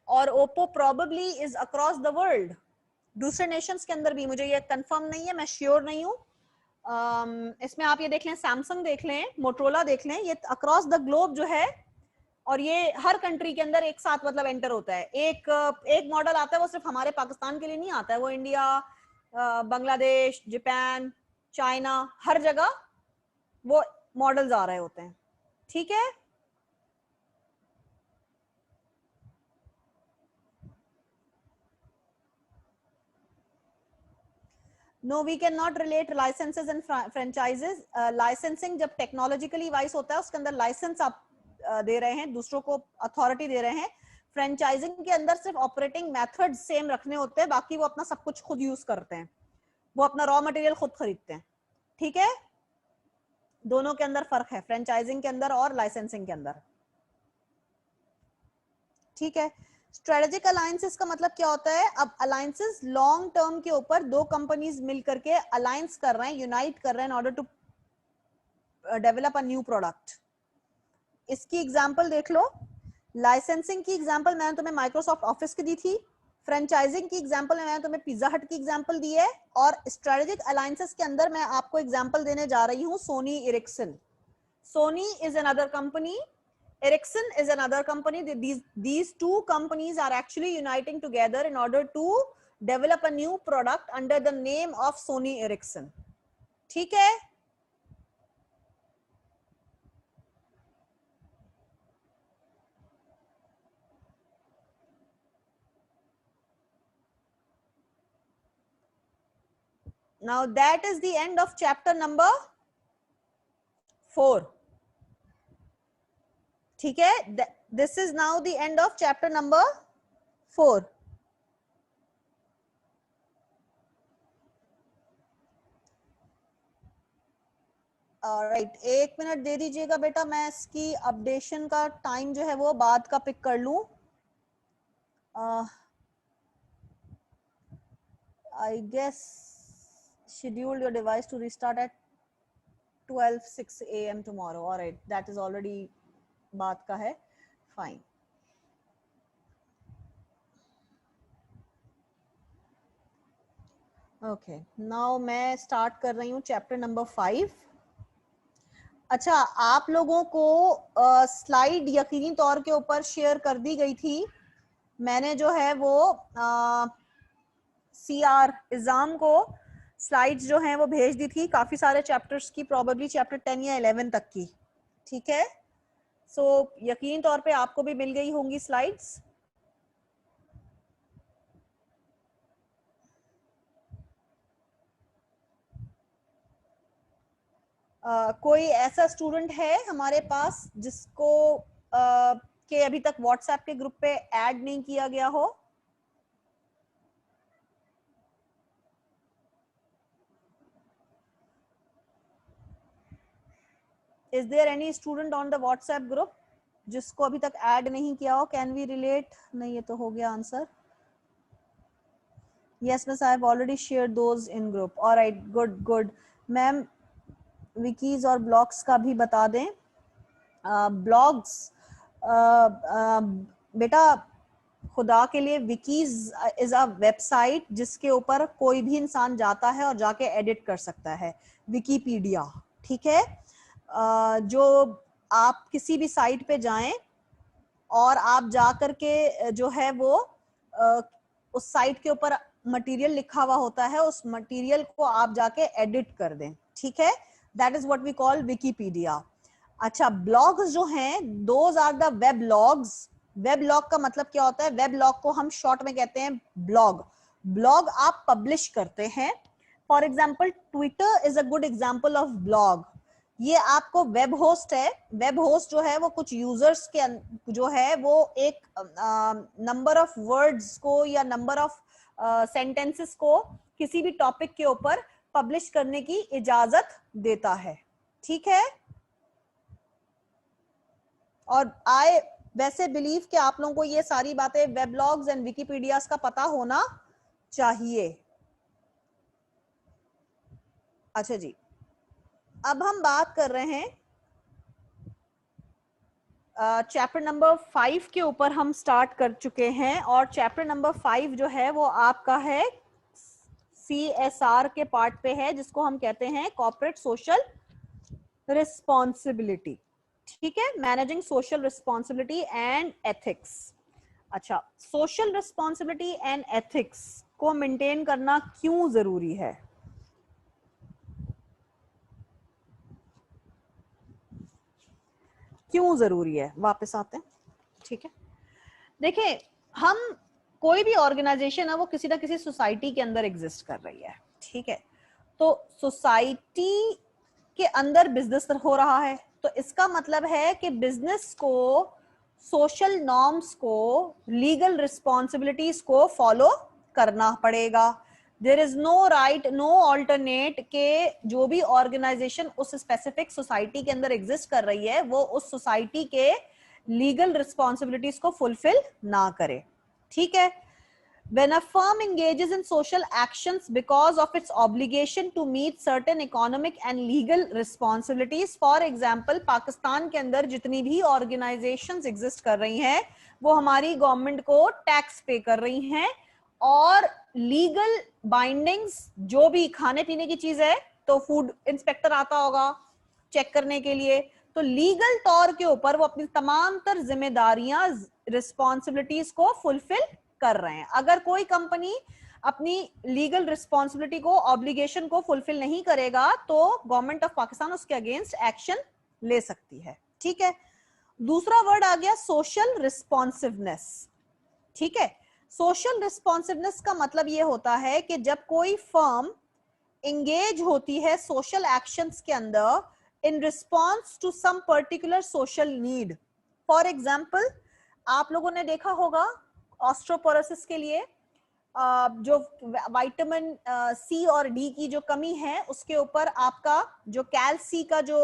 और Oppo probably is across the world, दूसरे नेशंस के अंदर भी, मुझे ये कंफर्म नहीं है, मैं श्योर नहीं हूँ। इसमें आप ये देख लें, सैमसंग देख लें, मोटरोला देख लें, ये अक्रॉस द ग्लोब जो है, और ये हर कंट्री के अंदर एक साथ मतलब एंटर होता है। एक मॉडल आता है, वो सिर्फ हमारे पाकिस्तान के लिए नहीं आता है, वो इंडिया, बांग्लादेश, जापान, चाइना, हर जगह वो मॉडल्स आ रहे होते हैं, ठीक है? No, we can not relate licenses and franchises. Licensing जब टेक्नोलॉजिकली वाइज होता है, उसके अंदर लाइसेंस आप दे रहे हैं, दूसरों को अथॉरिटी दे रहे हैं। फ्रेंचाइजिंग के अंदर सिर्फ ऑपरेटिंग मेथड सेम रखने होते हैं, बाकी वो अपना सब कुछ खुद यूज करते हैं, वो अपना रॉ मटेरियल खुद खरीदते हैं, ठीक है? दोनों के अंदर फर्क है, फ्रेंचाइजिंग के अंदर और लाइसेंसिंग के अंदर, ठीक है? स्ट्रेटेजिक अलायंसेस का मतलब क्या होता है? अब अलायंसेस लॉन्ग टर्म के ऊपर दो कंपनीज मिलकर के अलायंस कर रहे हैं, यूनाइट कर रहे हैं in order to develop a new product. इसकी एग्जांपल देख लो। लाइसेंसिंग की एग्जांपल मैंने तुम्हें माइक्रोसॉफ्ट ऑफिस की दी थी, फ्रेंचाइजिंग की एग्जांपल मैंने तुम्हें पिज्जा हट की एग्जांपल दी है, और स्ट्रेटेजिक अलायंसेस के अंदर मैं आपको एग्जांपल देने जा रही हूं Sony Ericsson. Sony is another company, Ericsson is another company. These two companies are actually uniting together in order to develop a new product under the name of Sony Ericsson. ठीक है? Now that is the end of chapter number 4. ठीक है? This is now the end of chapter number 4. Right, 1 minute दे दीजिएगा बेटा, मैं इसकी updation का टाइम जो है वो बाद का पिक कर लूं. I guess schedule your device to restart at 12:06 a.m. tomorrow. All right, that is already बात का है. Fine. Okay, now मैं start कर रही हूँ chapter number 5. अच्छा, आप लोगों को स्लाइड यकीनी तौर के ऊपर शेयर कर दी गई थी. मैंने जो है वो CR एग्जाम को स्लाइड्स जो हैं वो भेज दी थी काफी सारे चैप्टर्स की, प्रोबेबली चैप्टर 10 या 11 तक की. ठीक है, सो यकीन तौर पे आपको भी मिल गई होंगी स्लाइड्स. कोई ऐसा स्टूडेंट है हमारे पास जिसको के अभी तक व्हाट्सएप के ग्रुप पे ऐड नहीं किया गया हो? Is there any student on the WhatsApp group जिसको अभी तक ऐड नहीं किया हो? Can we relate? नहीं, ये तो हो गया answer. Yes, miss, I have already shared those in group. All right, good, good. Ma'am wikis और ब्लॉग्स का भी बता दें. ब्लॉग्स बेटा खुदा के लिए, विकीज इज अ वेबसाइट जिसके ऊपर कोई भी इंसान जाता है और जाके एडिट कर सकता है. विकीपीडिया, ठीक है. जो आप किसी भी साइट पे जाएं और आप जा करके जो है वो उस साइट के ऊपर मटेरियल लिखा हुआ होता है, उस मटेरियल को आप जाके एडिट कर दें. ठीक है, that is what we call Wikipedia. अच्छा, ब्लॉग्स जो हैं, those are the web logs. Web log का मतलब क्या होता है? वेब लॉग को हम शॉर्ट में कहते हैं ब्लॉग. ब्लॉग आप पब्लिश करते हैं. For example Twitter is a good example of blog. ये आपको वेब होस्ट है. वेब होस्ट जो है वो कुछ यूजर्स के जो है वो एक नंबर ऑफ वर्ड्स को या नंबर ऑफ सेंटेंसेस को किसी भी टॉपिक के ऊपर पब्लिश करने की इजाजत देता है. ठीक है, और आई वैसे बिलीव कि आप लोगों को ये सारी बातें वेबलॉग्स एंड विकीपीडियाज का पता होना चाहिए. अच्छा जी, अब हम बात कर रहे हैं चैप्टर नंबर 5 के ऊपर. हम स्टार्ट कर चुके हैं और चैप्टर नंबर 5 जो है वो आपका है CSR के पार्ट पे है, जिसको हम कहते हैं कॉर्पोरेट सोशल रिस्पॉन्सिबिलिटी. ठीक है, managing social responsibility and ethics. अच्छा, सोशल रिस्पॉन्सिबिलिटी एंड एथिक्स को मेंटेन करना क्यों जरूरी है? क्यों जरूरी है? वापस आते हैं. ठीक है, देखिए, हम कोई भी ऑर्गेनाइजेशन है वो किसी ना किसी सोसाइटी के अंदर एग्जिस्ट कर रही है. ठीक है, तो सोसाइटी के अंदर बिजनेस हो रहा है, तो इसका मतलब है कि बिजनेस को सोशल नॉर्म्स को, लीगल रिस्पॉन्सिबिलिटीज को फॉलो करना पड़ेगा. There is no right, no alternate के जो भी ऑर्गेनाइजेशन उस स्पेसिफिक सोसाइटी के अंदर एग्जिस्ट कर रही है वो उस सोसाइटी के लीगल रिस्पॉन्सिबिलिटीज को फुलफिल ना करे. ठीक है, when a firm engages in social actions because of its obligation to meet certain economic and legal responsibilities, for example Pakistan के अंदर जितनी भी organizations exist कर रही हैं वो हमारी गवर्नमेंट को टैक्स पे कर रही हैं और लीगल बाइंडिंग्स, जो भी खाने पीने की चीज है तो फूड इंस्पेक्टर आता होगा चेक करने के लिए, तो लीगल तौर के ऊपर वो अपनी तमाम तर जिम्मेदारियां, रिस्पॉन्सिबिलिटीज को फुलफिल कर रहे हैं. अगर कोई कंपनी अपनी लीगल रिस्पॉन्सिबिलिटी को, ऑब्लिगेशन को फुलफिल नहीं करेगा तो गवर्नमेंट ऑफ पाकिस्तान उसके अगेंस्ट एक्शन ले सकती है. ठीक है, दूसरा वर्ड आ गया सोशल रिस्पॉन्सिवनेस. ठीक है, सोशल रिस्पॉन्सिवनेस का मतलब ये होता है कि जब कोई फर्म इंगेज होती है सोशल एक्शंस के अंदर in response to some particular social need. For example, आप लोगों ने देखा होगा ऑस्ट्रोपोरोसिस के लिए जो विटामिन सी और डी की जो कमी है उसके ऊपर आपका जो कैल्सी का जो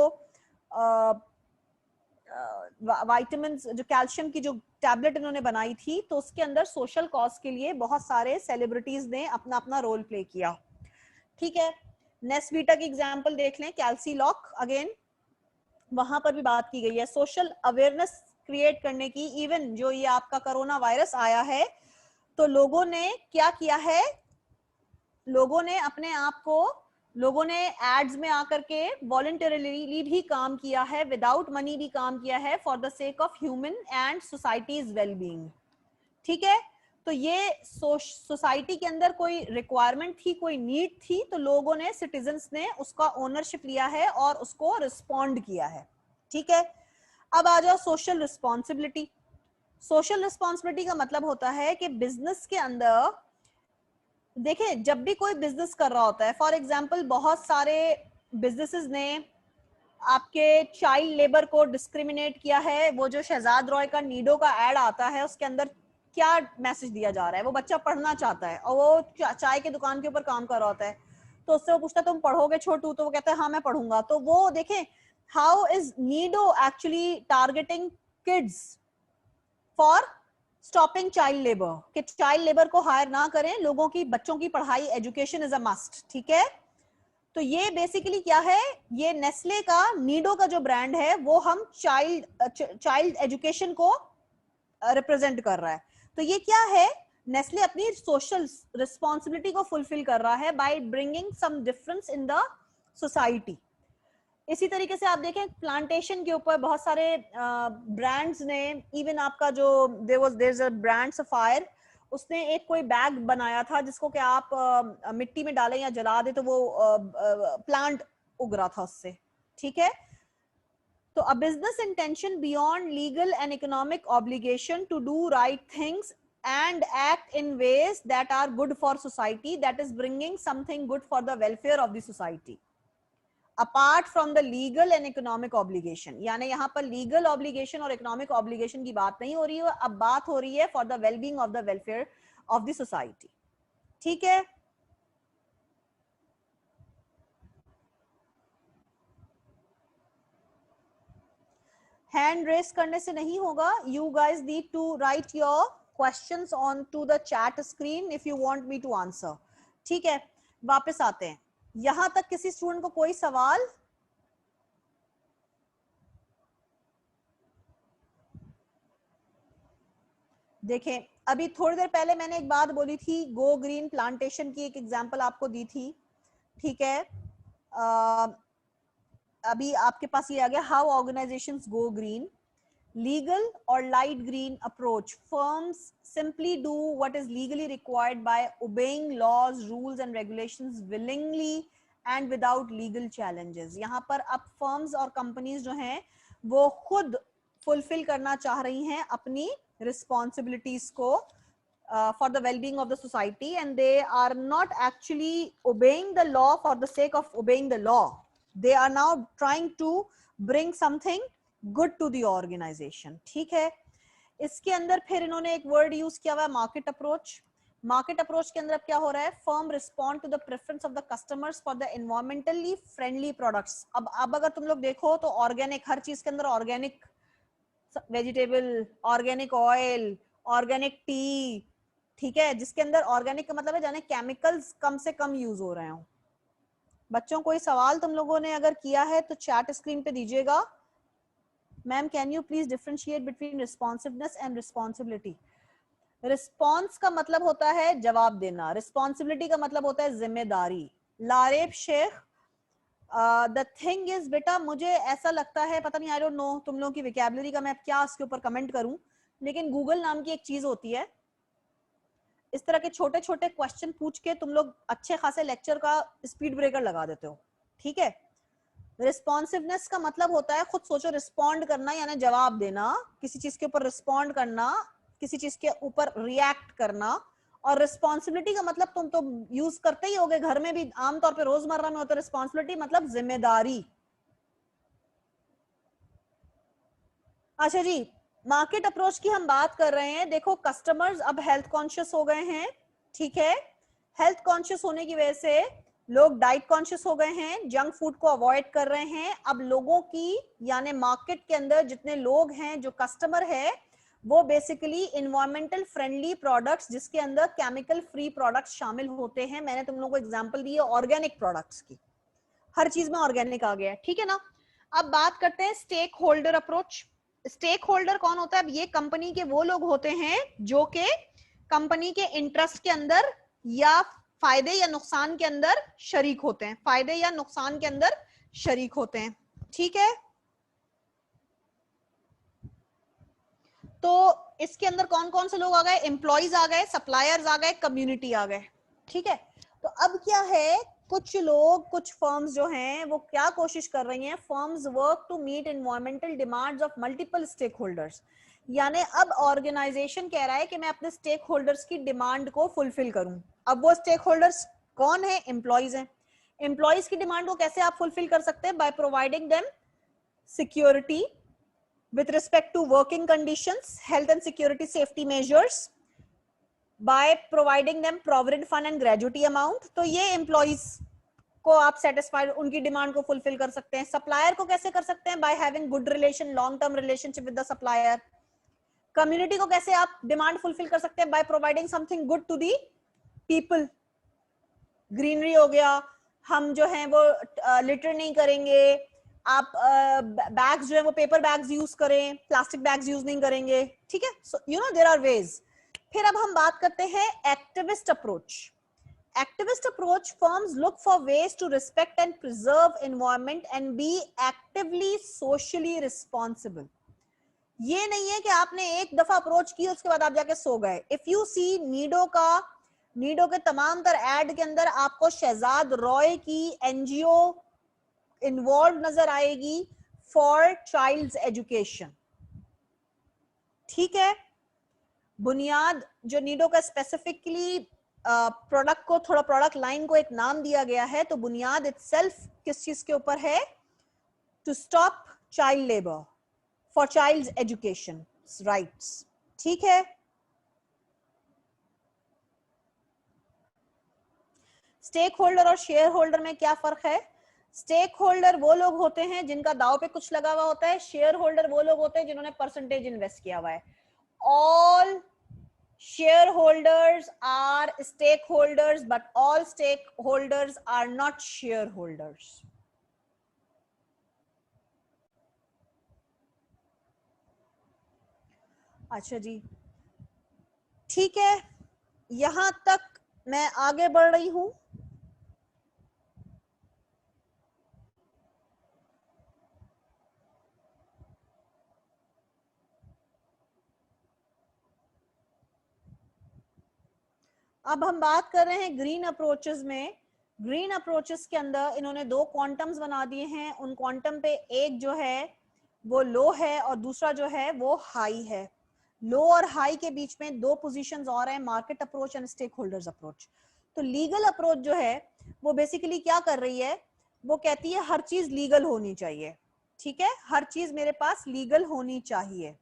विटामिन जो कैल्शियम की जो टैबलेट इन्होंने बनाई थी, तो उसके अंदर सोशल कॉज के लिए बहुत सारे सेलिब्रिटीज ने अपना अपना रोल प्ले किया। ठीक है, नेस्वीटा की एग्जांपल देख लें, कैल्सी लॉक अगेन, वहां पर भी बात की गई है सोशल अवेयरनेस क्रिएट करने की। इवन जो ये आपका कोरोना वायरस आया है, तो लोगों ने क्या किया है, लोगों ने अपने आप को, लोगों ने एड्स में आकर के वॉलंटरीली भी काम किया है, विदाउट मनी भी काम किया है, for the sake of human and societies wellbeing. ठीक है, तो ये सोसाइटी के अंदर कोई रिक्वायरमेंट थी, कोई नीड थी, तो लोगों ने, सिटीजन्स ने उसका ओनरशिप लिया है और उसको रिस्पॉन्ड किया है। ठीक है, अब आ जाओ सोशल रिस्पॉन्सिबिलिटी। सोशल रिस्पॉन्सिबिलिटी का मतलब होता है कि बिजनेस के अंदर, देखिए जब भी कोई बिजनेस कर रहा होता है, फॉर एग्जाम्पल बहुत सारे बिजनेसेस ने आपके चाइल्ड लेबर को डिस्क्रिमिनेट किया है। वो जो शहजाद रॉय का नीडो का एड आता है, उसके अंदर क्या मैसेज दिया जा रहा है, वो बच्चा पढ़ना चाहता है और वो चाय की दुकान के ऊपर काम कर रहा होता है, तो उससे वो पूछता है तुम पढ़ोगे छोटू, तो वो कहता है हाँ मैं पढ़ूंगा। तो वो देखें how is Nido actually targeting kids for stopping child labour, कि चाइल्ड लेबर को हायर ना करें, लोगों की, बच्चों की पढ़ाई, एजुकेशन इज अ मस्ट। ठीक है, तो ये बेसिकली क्या है, ये नेस्ले का नीडो का जो ब्रांड है वो हम चाइल्ड एजुकेशन को रिप्रेजेंट कर रहा है। तो ये क्या है, नेस्ले अपनी सोशल रिस्पॉन्सिबिलिटी को फुलफिल कर रहा है by bringing some difference in the society. इसी तरीके से आप देखें प्लांटेशन के ऊपर बहुत सारे ब्रांड्स ने, इवन आपका जो there is a brand Sapphire, उसने एक कोई बैग बनाया था जिसको कि आप मिट्टी में डालें या जला दे तो वो प्लांट उग रहा था उससे। ठीक है, तो a business intention beyond legal and economic obligation to do right things and act in ways that are good for society, that is bringing something good for the welfare of the society apart from the legal and economic obligation। यानी यहाँ पर legal obligation और economic obligation की बात नहीं हो रही है, अब बात हो रही है for the well-being of the welfare of the society। ठीक है, हैंड रेस करने से नहीं होगा, you guys need to write your questions on to the chat screen if you want me to answer. ठीक है, वापस आते हैं, यहां तक किसी स्टूडेंट को कोई सवाल? देखें अभी थोड़ी देर पहले मैंने एक बात बोली थी, गो ग्रीन प्लांटेशन की एक एग्जांपल आपको दी थी। ठीक है, अभी आपके पास ये आ गया, how organisations go green, legal or light green approach, firms simply do what is legally required by obeying laws, rules and regulations willingly and without legal challenges। यहाँ पर अब firms और companies जो हैं वो खुद fulfill करना चाह रही हैं अपनी responsibilities को for the well-being of the society, and they are not actually obeying the law for the sake of obeying the law. They are now trying to bring something good to the organization. ठीक है, इसके अंदर फिर इन्होंने एक word use किया हुआ है, मार्केट अप्रोच। मार्केट अप्रोच के अंदर क्या हो रहा है, firm respond to the preference of the customers for the environmentally friendly products. अब अगर तुम लोग देखो तो ऑर्गेनिक, हर चीज के अंदर organic vegetable, organic oil, organic T. ठीक है, जिसके अंदर ऑर्गेनिक का मतलब है जाने केमिकल्स कम से कम यूज हो रहे हो। बच्चों कोई सवाल तुम लोगों ने अगर किया है तो चैट स्क्रीन पे दीजिएगा। Ma'am can you please differentiate between responsiveness and responsibility? Response का मतलब होता है जवाब देना, रिस्पॉन्सिबिलिटी का मतलब होता है जिम्मेदारी। Laraib Shaikh, the thing is बेटा, मुझे ऐसा लगता है, पता नहीं, आई डोंट नो तुम लोगों की विकैबुलरी का मैं क्या उसके ऊपर कमेंट करूं, लेकिन गूगल नाम की एक चीज होती है, इस तरह के छोटे छोटे क्वेश्चन पूछ के तुम लोग अच्छे खासे लेक्चर का स्पीड ब्रेकर लगा देते हो। ठीक है, रिस्पॉन्सिवनेस का मतलब होता है, खुद सोचो, रिस्पॉन्ड करना यानी जवाब देना, किसी चीज के ऊपर रिस्पॉन्ड करना, किसी चीज के ऊपर रिएक्ट करना। और रिस्पॉन्सिबिलिटी का मतलब तुम तो यूज करते ही होगे घर में भी, आमतौर पे रोजमर्रा में होता है, रिस्पॉन्सिबिलिटी मतलब जिम्मेदारी। अच्छा जी, मार्केट अप्रोच की हम बात कर रहे हैं। देखो कस्टमर्स अब हेल्थ कॉन्शियस हो गए हैं, ठीक है, हेल्थ कॉन्शियस होने की वजह से लोग डाइट कॉन्शियस हो गए हैं, जंक फूड को अवॉइड कर रहे हैं। अब लोगों की यानी मार्केट के अंदर जितने लोग हैं, जो कस्टमर है, वो बेसिकली इन्वायरमेंटल फ्रेंडली प्रोडक्ट्स जिसके अंदर केमिकल फ्री प्रोडक्ट्स शामिल होते हैं। मैंने तुम लोगों को एग्जांपल दी है ऑर्गेनिक प्रोडक्ट्स की, हर चीज में ऑर्गेनिक आ गया है, ठीक है ना। अब बात करते हैं stakeholder approach. Stakeholder कौन होता है? अब ये कंपनी के वो लोग होते हैं जो कि कंपनी के इंटरेस्ट के अंदर या फायदे या नुकसान के अंदर शरीक होते हैं, फायदे या नुकसान के अंदर शरीक होते हैं, ठीक है। तो इसके अंदर कौन कौन से लोग आ गए? एम्प्लॉइज आ गए, सप्लायर्स आ गए, कम्युनिटी आ गए, ठीक है। तो अब क्या है, कुछ लोग, कुछ फर्म्स जो हैं वो क्या कोशिश कर रही हैं, firms work to meet environmental demands of multiple stakeholders. यानी अब ऑर्गेनाइजेशन कह रहा है कि मैं अपने स्टेक होल्डर्स की डिमांड को फुलफिल करूं। अब वो स्टेक होल्डर्स कौन है? एम्प्लॉइज हैं। एम्प्लॉइज की डिमांड को कैसे आप फुलफिल कर सकते हैं? By providing them security with respect to working conditions, health and security safety measures, by providing them provident fund and gratuity amount। तो ये एम्प्लॉइज को आप सेटिस्फाइड, उनकी डिमांड को फुलफिल कर सकते हैं। सप्लायर को कैसे कर सकते हैं? By having good relation, long term relationship with the supplier. Community को कैसे आप डिमांड फुलफिल कर सकते हैं? By providing something good to the people. Greenery हो गया, हम जो है वो लिटर नहीं करेंगे, आप बैग्स जो है वो पेपर बैग्स यूज करें, प्लास्टिक बैग्स यूज नहीं करेंगे, ठीक है। So you know there are ways. फिर अब हम बात करते हैं activist approach. Activist approach, firms look for ways to respect and preserve environment and be actively socially responsible. ये नहीं है कि आपने एक दफा अप्रोच की उसके बाद आप जाके सो गए। इफ यू सी नीडो के तमाम तर एड के अंदर आपको शहजाद रॉय की एनजीओ इन्वॉल्व नजर आएगी फॉर चाइल्ड्स एजुकेशन, ठीक है। बुनियाद जो नीडो का स्पेसिफिकली प्रोडक्ट को, थोड़ा प्रोडक्ट लाइन को एक नाम दिया गया है, तो बुनियाद इटसेल्फ किस चीज के ऊपर है? To stop child labour for childs education rights, ठीक है। स्टेक होल्डर और शेयर होल्डर में क्या फर्क है? स्टेक होल्डर वो लोग होते हैं जिनका दाव पे कुछ लगा हुआ होता है, शेयर होल्डर वो लोग होते हैं जिन्होंने परसेंटेज इन्वेस्ट किया हुआ है। All shareholders are stakeholders but all stakeholders are not shareholders। अच्छा जी, ठीक है, यहां तक मैं आगे बढ़ रही हूं। अब हम बात कर रहे हैं ग्रीन अप्रोचेस में। ग्रीन अप्रोचेस के अंदर इन्होंने दो क्वांटम्स बना दिए हैं। उन क्वांटम पे एक जो है वो लो है और दूसरा जो है वो हाई है। लो और हाई के बीच में दो पोजीशंस और हैं, market approach and stakeholders approach. तो लीगल अप्रोच जो है वो बेसिकली क्या कर रही है, वो कहती है हर चीज लीगल होनी चाहिए, ठीक है, हर चीज मेरे पास लीगल होनी चाहिए,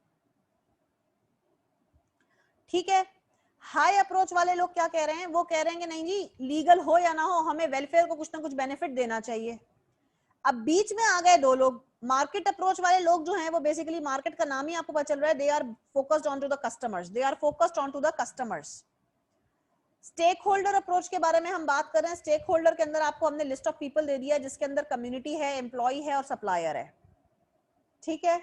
ठीक है। हाई अप्रोच वाले लोग क्या कह रहे हैं? वो कह रहे हैं कि नहीं जी, लीगल हो या ना हो, हमें वेलफेयर को कुछ ना कुछ बेनिफिट देना चाहिए। अब बीच में आ गए दो लोग। मार्केट अप्रोच वाले लोग जो हैं वो बेसिकली, मार्केट का नाम ही आपको पता चल रहा है, they are focused on to the customers, they are focused on to the customers. Stakeholder approach के बारे में हम बात कर रहे हैं। स्टेक होल्डर के अंदर आपको हमने लिस्ट ऑफ पीपल दे दिया है जिसके अंदर कम्युनिटी है, एम्प्लॉय है और सप्लायर है, ठीक है।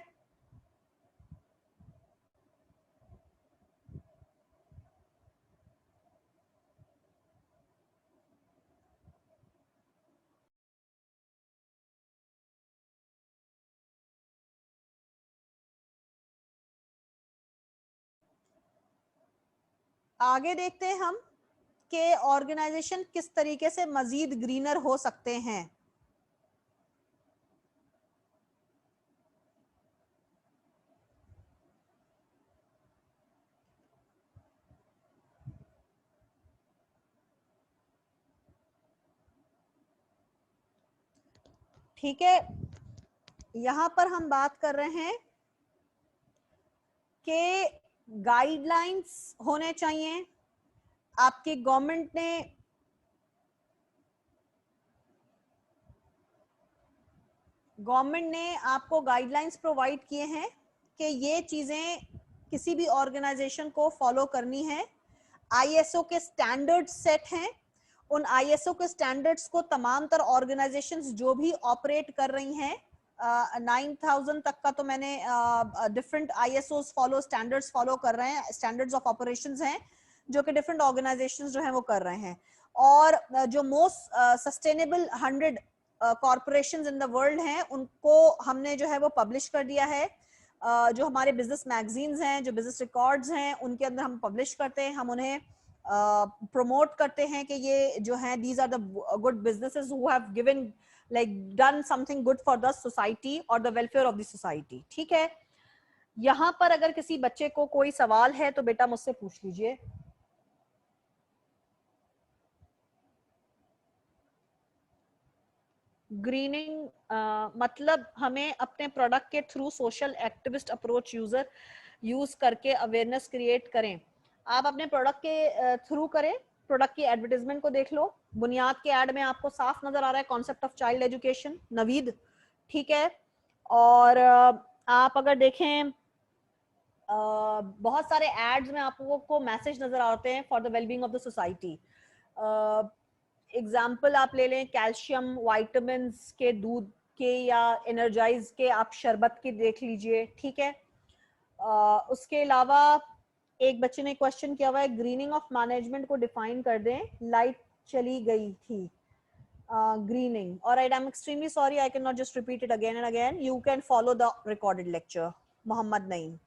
आगे देखते हैं हम कि ऑर्गेनाइजेशन किस तरीके से मजीद ग्रीनर हो सकते हैं। ठीक है, यहां पर हम बात कर रहे हैं कि गाइडलाइंस होने चाहिए, आपकी गवर्नमेंट ने आपको गाइडलाइंस प्रोवाइड किए हैं कि ये चीजें किसी भी ऑर्गेनाइजेशन को फॉलो करनी है। आईएसओ के स्टैंडर्ड्स सेट हैं, उन आईएसओ के स्टैंडर्ड्स को तमाम तर ऑर्गेनाइजेशंस जो भी ऑपरेट कर रही हैं, 9000 तक का तो मैंने different ISO follow standards follow कर रहे हैं, स्टैंडर्ड्स ऑफ ऑपरेशंस हैं जो कि डिफरेंट ऑर्गेनाइजेशंस जो हैं वो कर रहे हैं। और जो most sustainable 100 corporations in the world हैं उनको हमने जो है वो पब्लिश कर दिया है। जो हमारे बिजनेस मैगजीन्स हैं, जो बिजनेस रिकॉर्ड्स हैं, उनके अंदर हम पब्लिश करते हैं, हम उन्हें प्रमोट करते हैं कि ये जो हैं these are the good businesses who have given like done something good for the society और the welfare of the society. ठीक है, यहां पर अगर किसी बच्चे को कोई सवाल है तो बेटा मुझसे पूछ लीजिए। ग्रीनिंग मतलब हमें अपने प्रोडक्ट के through social activist approach use करके अवेयरनेस क्रिएट करें। आप अपने प्रोडक्ट के थ्रू करें, प्रोडक्ट की एडवर्टाइजमेंट को देख लो, बुनियाद के ऐड में आपको साफ नजर आ रहा है concept of child education, Naveed. ठीक है, और आप अगर देखें बहुत सारे एड्स में आपको को मैसेज नजर आते हैं for the wellbeing of the society. Example आप ले लें कैल्शियम वाइटामिन के दूध के या एनर्जाइज के आप शरबत के देख लीजिए। ठीक है, उसके अलावा एक बच्चे ने क्वेश्चन किया हुआ है ग्रीनिंग ऑफ मैनेजमेंट को डिफाइन कर दें, लाइट चली गई थी greening. Alright, I am extremely sorry, I can not just repeat it again and again, you can follow the recorded lecture Mohammad Naeem.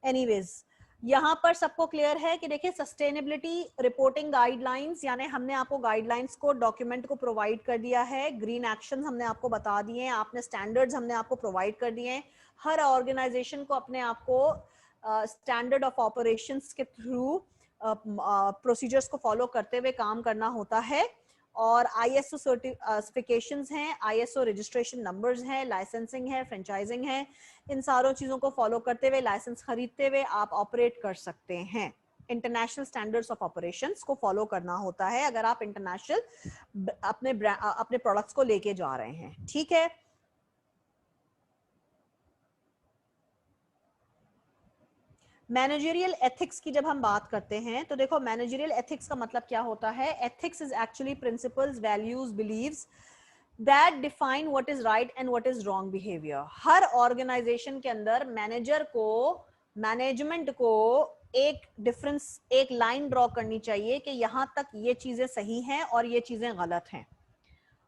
Anyways, यहाँ पर सबको क्लियर है कि देखिए सस्टेनेबिलिटी रिपोर्टिंग गाइडलाइंस, यानी हमने आपको गाइडलाइंस को डॉक्यूमेंट को प्रोवाइड कर दिया है, ग्रीन एक्शंस हमने आपको बता दिए हैं, आपने स्टैंडर्ड्स हमने आपको प्रोवाइड कर दिए हैं। हर ऑर्गेनाइजेशन को अपने आप को स्टैंडर्ड ऑफ ऑपरेशंस के थ्रू प्रोसीजर्स को फॉलो करते हुए काम करना होता है। और आईएसओ सर्टिफिकेशंस हैं, आईएसओ रजिस्ट्रेशन नंबर्स हैं, लाइसेंसिंग है, फ्रेंचाइजिंग है, इन सारों चीजों को फॉलो करते हुए, लाइसेंस खरीदते हुए आप ऑपरेट कर सकते हैं। इंटरनेशनल स्टैंडर्ड्स ऑफ ऑपरेशंस को फॉलो करना होता है अगर आप इंटरनेशनल अपने प्रोडक्ट्स को लेके जा रहे हैं। ठीक है, मैनेजरियल एथिक्स की जब हम बात करते हैं तो देखो मैनेजरियल एथिक्स का मतलब क्या होता है। Ethics is actually principles, values, believes that define what is right and what is wrong behaviour. हर ऑर्गेनाइजेशन के अंदर मैनेजर को, मैनेजमेंट को एक डिफरेंस, एक लाइन ड्रॉ करनी चाहिए कि यहां तक ये चीजें सही हैं और ये चीजें गलत हैं।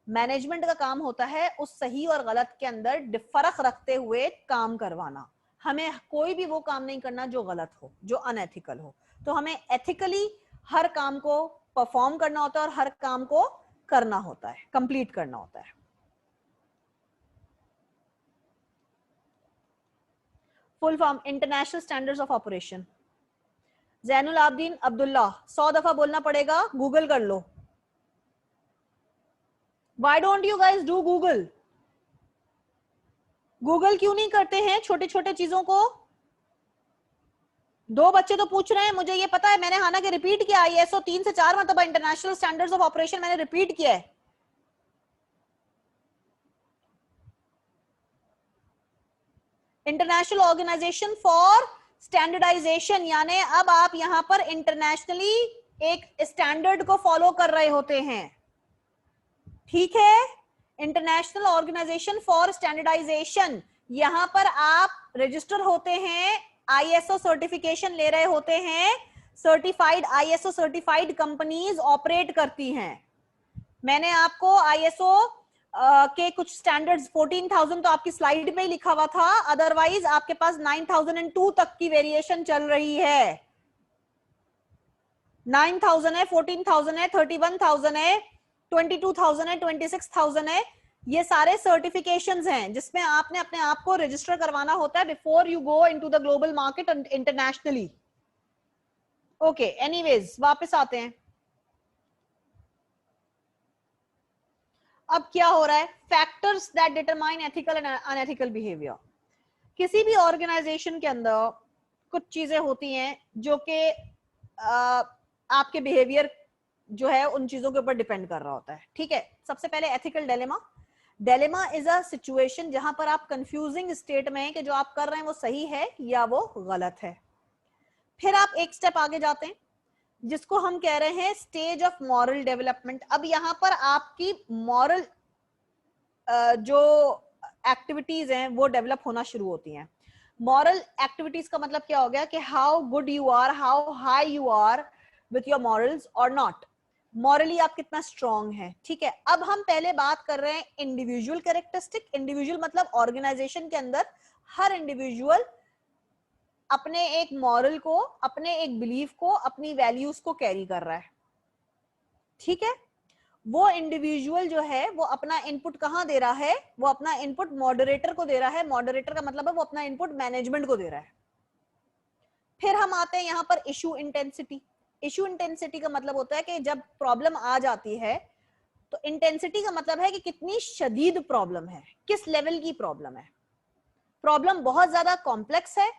मैनेजमेंट का काम होता है उस सही और गलत के अंदर फर्क रखते हुए काम करवाना। हमें कोई भी वो काम नहीं करना जो गलत हो, जो अनएथिकल हो। तो हमें एथिकली हर काम को परफॉर्म करना होता है और हर काम को करना होता है, कंप्लीट करना होता है। Full form international standards of operation. Zainul Abedin Abdullah, 100 दफा बोलना पड़ेगा, गूगल कर लो। Why don't you guys do Google? Google क्यों नहीं करते हैं छोटे छोटे चीजों को? 2 बच्चे तो पूछ रहे हैं, मुझे ये पता है, मैंने हालांकि रिपीट किया आईएसओ 3 से 4 मतलब इंटरनेशनल स्टैंडर्ड्स ऑफ ऑपरेशन मैंने रिपीट किया है। इंटरनेशनल ऑर्गेनाइजेशन फॉर स्टैंडर्डाइजेशन, यानी अब आप यहां पर इंटरनेशनली एक स्टैंडर्ड को फॉलो कर रहे होते हैं। ठीक है, इंटरनेशनल ऑर्गेनाइजेशन फॉर स्टैंडर्डाइजेशन, यहां पर आप रजिस्टर होते हैं, आईएसओ सर्टिफिकेशन ले रहे होते हैं, certified ISO certified companies operate करती हैं। मैंने आपको आईएसओ के कुछ स्टैंडर्ड्स 14,000 तो आपकी स्लाइड पे ही लिखा हुआ था, अदरवाइज आपके पास 9002 तक की वेरिएशन चल रही है। 9000 है, 14,000 है, 31,000 है, 22,000 है, 26,000 है। ये सारे सर्टिफिकेशंस हैं जिसमें आपने अपने आप को रजिस्टर करवाना होता है before you go into the global market internationally. Okay, anyways वापस आते हैं। अब क्या हो रहा है, factors that determine ethical and unethical behaviour. किसी भी ऑर्गेनाइजेशन के अंदर कुछ चीजें होती हैं जो कि आपके बिहेवियर जो है उन चीजों के ऊपर डिपेंड कर रहा होता है। ठीक है, सबसे पहले ethical dilemma. Dilemma is a situation जहां पर आप कंफ्यूजिंग स्टेट में हैं कि जो आप कर रहे हैं वो सही है या वो गलत है। फिर आप एक स्टेप आगे जाते हैं जिसको हम कह रहे हैं स्टेज ऑफ मॉरल डेवलपमेंट। अब यहां पर आपकी मॉरल जो एक्टिविटीज हैं वो डेवलप होना शुरू होती हैं। मॉरल एक्टिविटीज का मतलब क्या हो गया कि how good you are, how high you are with your morals और नॉट, मॉरली आप कितना स्ट्रांग है। ठीक है, अब हम पहले बात कर रहे हैं इंडिविजुअल कैरेक्टरिस्टिक। इंडिविजुअल मतलब ऑर्गेनाइजेशन के अंदर हर इंडिविजुअल अपने एक मॉरल को, अपने एक बिलीफ को, अपनी वैल्यूज को कैरी कर रहा है। ठीक है, वो इंडिविजुअल जो है वो अपना इनपुट कहां दे रहा है, वो अपना इनपुट मॉडरेटर को दे रहा है। मॉडरेटर का मतलब है वो अपना इनपुट मैनेजमेंट को दे रहा है। फिर हम आते हैं यहां पर इशू इंटेंसिटी। इशू इंटेंसिटी का मतलब होता है कि जब प्रॉब्लम आ जाती है तो इंटेंसिटी का मतलब है कि कितनी शदीद प्रॉब्लम है, किस लेवल की प्रॉब्लम है। प्रॉब्लम बहुत ज्यादा कॉम्प्लेक्स है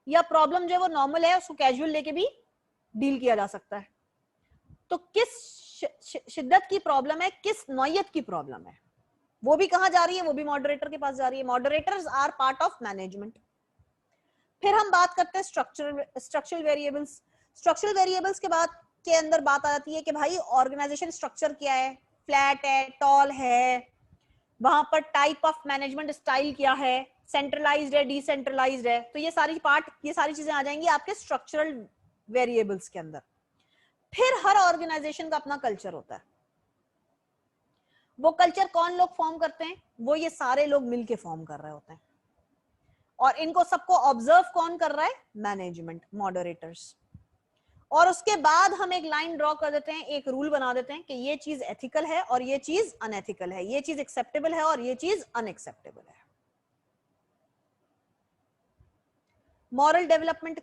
या प्रॉब्लम जो है वो नॉर्मल है, उसको कैजुअल लेके भी डील किया जा सकता है। तो किस शिद्दत की प्रॉब्लम है, किस नौयत की प्रॉब्लम है, वो भी कहां जा रही है, वो भी मॉडरेटर के पास जा रही है। Moderators are part of management. फिर हम बात करते हैं स्ट्रक्चरल वेरिएबल्स। स्ट्रक्चरल वेरिएबल्स के बाद के अंदर बात आ जाती है कि भाई ऑर्गेनाइजेशन स्ट्रक्चर क्या है, फ्लैट है, टॉल है, वहां पर टाइप ऑफ मैनेजमेंट स्टाइल क्या है, सेंट्रलाइज्ड है, डिसेंट्रलाइज्ड है। तो ये सारी चीजें आ जाएंगी आपके स्ट्रक्चरल वेरिएबल्स के अंदर। फिर हर ऑर्गेनाइजेशन का अपना कल्चर होता है। वो कल्चर कौन लोग फॉर्म करते हैं, वो ये सारे लोग मिलके फॉर्म कर रहे होते हैं। और इनको सबको ऑब्जर्व कौन कर रहा है, मैनेजमेंट, मॉडरेटर्स। और उसके बाद हम एक लाइन ड्रॉ कर देते हैं, एक रूल बना देते हैं कि ये चीज एथिकल है और ये चीज अनएथिकल है, ये चीज एक्सेप्टेबल है और ये चीज अनएक्सेप्टेबल है। मॉरल डेवलपमेंट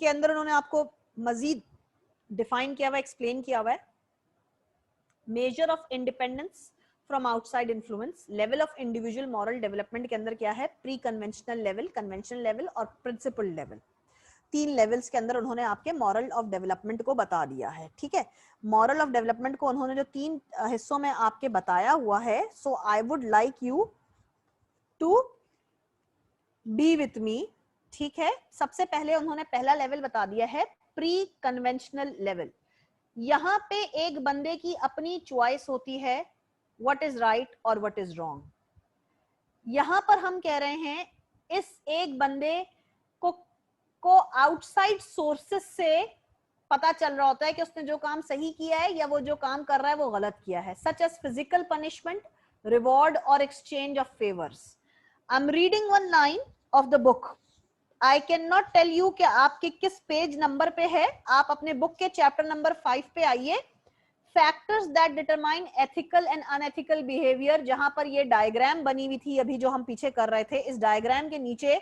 के अंदर उन्होंने आपको मजीद डिफाइन किया हुआ, एक्सप्लेन किया हुआ है। Measure of independence from outside influence, level of individual moral development के अंदर क्या है, pre conventional level, conventional level और प्रिंसिपल लेवल। 3 लेवल्स के अंदर उन्होंने आपके मॉरल ऑफ डेवलपमेंट को बता दिया है। ठीक है, मॉरल ऑफ डेवलपमेंट को उन्होंने जो 3 हिस्सों में आपके बताया हुआ है, so I would like you to be with me. ठीक है, सबसे पहले उन्होंने पहला लेवल बता दिया है प्री कन्वेंशनल लेवल। यहां पे एक बंदे की अपनी चॉइस होती है व्हाट इज राइट और व्हाट इज रॉन्ग। यहां पर हम कह रहे हैं इस एक बंदे को आउटसाइड सोर्सेस से पता चल रहा होता है कि उसने जो काम सही किया है या वो जो काम कर रहा है वो गलत किया है, such as physical punishment, reward और exchange of favours. I am reading one line of the book. I can not tell you कि आपके किस पेज नंबर पे है, आप अपने बुक के चैप्टर नंबर 5 पे आइए, factors that determine ethical and unethical behaviour. जहां पर ये डायग्राम बनी हुई थी अभी जो हम पीछे कर रहे थे, इस डायग्राम के नीचे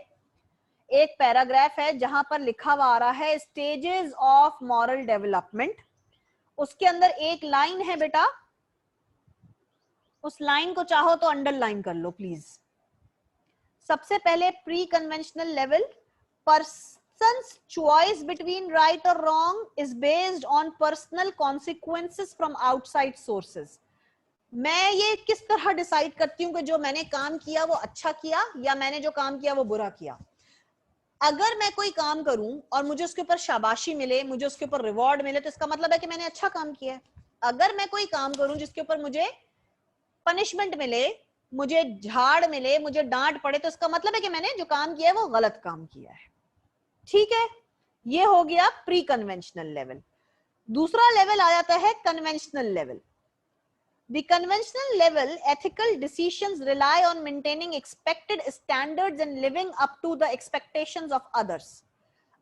एक पैराग्राफ है जहां पर लिखा हुआ आ रहा है स्टेजेस ऑफ मॉरल डेवलपमेंट। उसके अंदर एक लाइन है बेटा, उस लाइन को चाहो तो अंडरलाइन कर लो प्लीज। सबसे पहले pre conventional level, person's choice between right और wrong is based on personal consequences from outside sources. मैं ये किस तरह डिसाइड करती हूँ कि जो मैंने काम किया वो अच्छा किया या मैंने जो काम किया वो बुरा किया। अगर मैं कोई काम करूं और मुझे उसके ऊपर शाबाशी मिले, मुझे उसके ऊपर रिवॉर्ड मिले, तो इसका मतलब है कि मैंने अच्छा काम किया है। अगर मैं कोई काम करूं जिसके ऊपर मुझे पनिशमेंट मिले, मुझे झाड़ मिले, मुझे डांट पड़े, तो इसका मतलब है कि मैंने जो काम किया है वो गलत काम किया है। ठीक है, ये हो गया प्री कन्वेंशनल लेवल। दूसरा लेवल आ जाता है conventional level. The conventional level, ethical decisions rely on maintaining expected standards and living up to the expectations of others.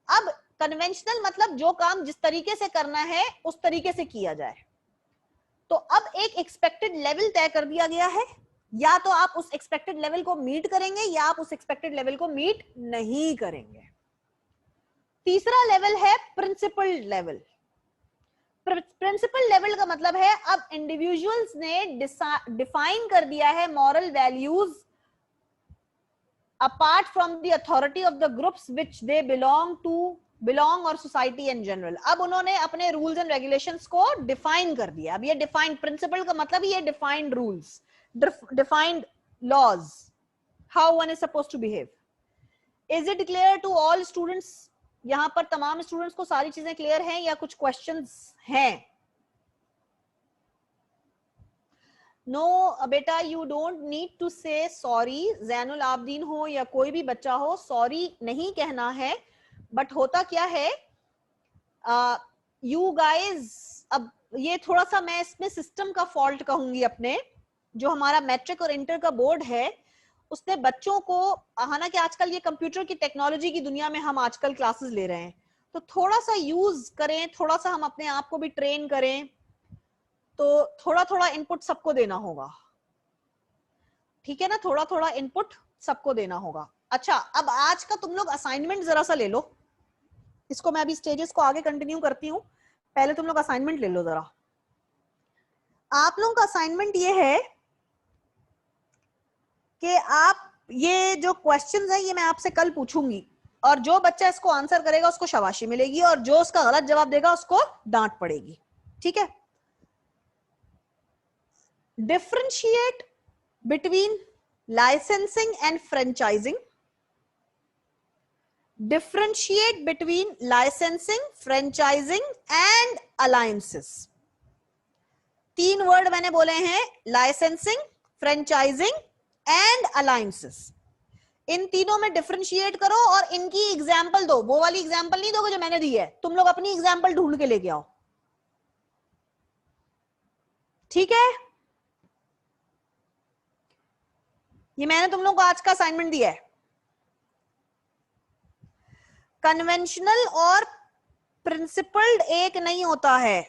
अब कन्वेंशनल मतलब जो काम जिस तरीके से करना है उस तरीके से किया जाए। तो अब एक एक्सपेक्टेड लेवल तय कर दिया गया है, या तो आप उस एक्सपेक्टेड लेवल को मीट करेंगे या आप उस एक्सपेक्टेड लेवल को मीट नहीं करेंगे। तीसरा लेवल है प्रिंसिपल लेवल। प्रिंसिपल लेवल का मतलब है अब इंडिविजुअल्स ने डिफाइन कर दिया है moral values apart from the authority of the groups which they belong to belong or society in general. अब उन्होंने अपने रूल्स एंड रेगुलेशंस को डिफाइन कर दिया। अब ये डिफाइंड प्रिंसिपल का मतलब ये defined rules, defined laws, how one is suppose to behave. Is it clear to all students? यहां पर तमाम स्टूडेंट्स को सारी चीजें क्लियर हैं या कुछ क्वेश्चंस हैं? नो बेटा, यू डोंट नीड टू से सॉरी। जैनुल आबदीन हो या कोई भी बच्चा हो, सॉरी नहीं कहना है। बट होता क्या है, यू गाइज, अब ये थोड़ा सा मैं इसमें सिस्टम का फॉल्ट कहूंगी अपने, जो हमारा मैट्रिक और इंटर का बोर्ड है उसने बच्चों को, हालांकि आजकल ये कंप्यूटर की टेक्नोलॉजी की दुनिया में हम आजकल क्लासेस ले रहे हैं, तो थोड़ा सा यूज करें, थोड़ा सा हम अपने आप को भी ट्रेन करें, तो थोड़ा थोड़ा इनपुट सबको देना होगा, ठीक है ना? थोड़ा थोड़ा इनपुट सबको देना होगा। अच्छा, अब आज का तुम लोग असाइनमेंट जरा सा ले लो, इसको मैं अभी स्टेजेस को आगे कंटिन्यू करती हूँ, पहले तुम लोग असाइनमेंट ले लो जरा। आप लोगों का असाइनमेंट ये है कि आप ये जो क्वेश्चंस है ये मैं आपसे कल पूछूंगी, और जो बच्चा इसको आंसर करेगा उसको शाबाशी मिलेगी, और जो उसका गलत जवाब देगा उसको डांट पड़ेगी, ठीक है? Differentiate between licensing and franchising. Differentiate between licensing, franchising and alliances. 3 word मैंने बोले हैं, लाइसेंसिंग, फ्रेंचाइजिंग एंड अलायंसेस। इन तीनों में डिफरेंशिएट करो और इनकी एग्जाम्पल दो। वो वाली एग्जाम्पल नहीं दोगे जो मैंने दी है, तुम लोग अपनी एग्जाम्पल ढूंढ के लेके आओ, ठीक है? ये मैंने तुम लोग को आज का असाइनमेंट दिया है। कन्वेंशनल और प्रिंसिपल्ड एक नहीं होता है।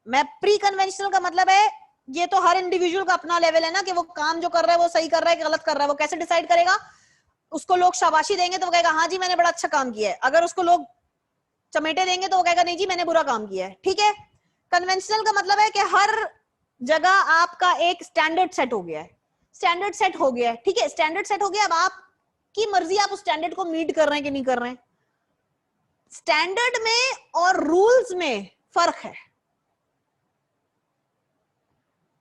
मैं प्री कन्वेंशनल का मतलब है, ये तो हर इंडिविजुअल का अपना लेवल है ना, कि वो काम जो कर रहा है वो सही कर रहा है कि गलत कर रहा है। वो कैसे डिसाइड करेगा? उसको लोग शाबाशी देंगे तो वो कहेगा हाँ जी मैंने बड़ा अच्छा काम किया है, अगर उसको लोग चमेटे देंगे तो वो कहेगा नहीं जी मैंने बुरा काम किया है, ठीक है? कन्वेंशनल का मतलब है कि हर जगह आपका एक स्टैंडर्ड सेट हो गया है, स्टैंडर्ड सेट हो गया है, ठीक है? स्टैंडर्ड सेट हो गया, अब आपकी मर्जी आप उस स्टैंडर्ड को मीट कर रहे हैं कि नहीं कर रहे हैं। स्टैंडर्ड में और रूल्स में फर्क है।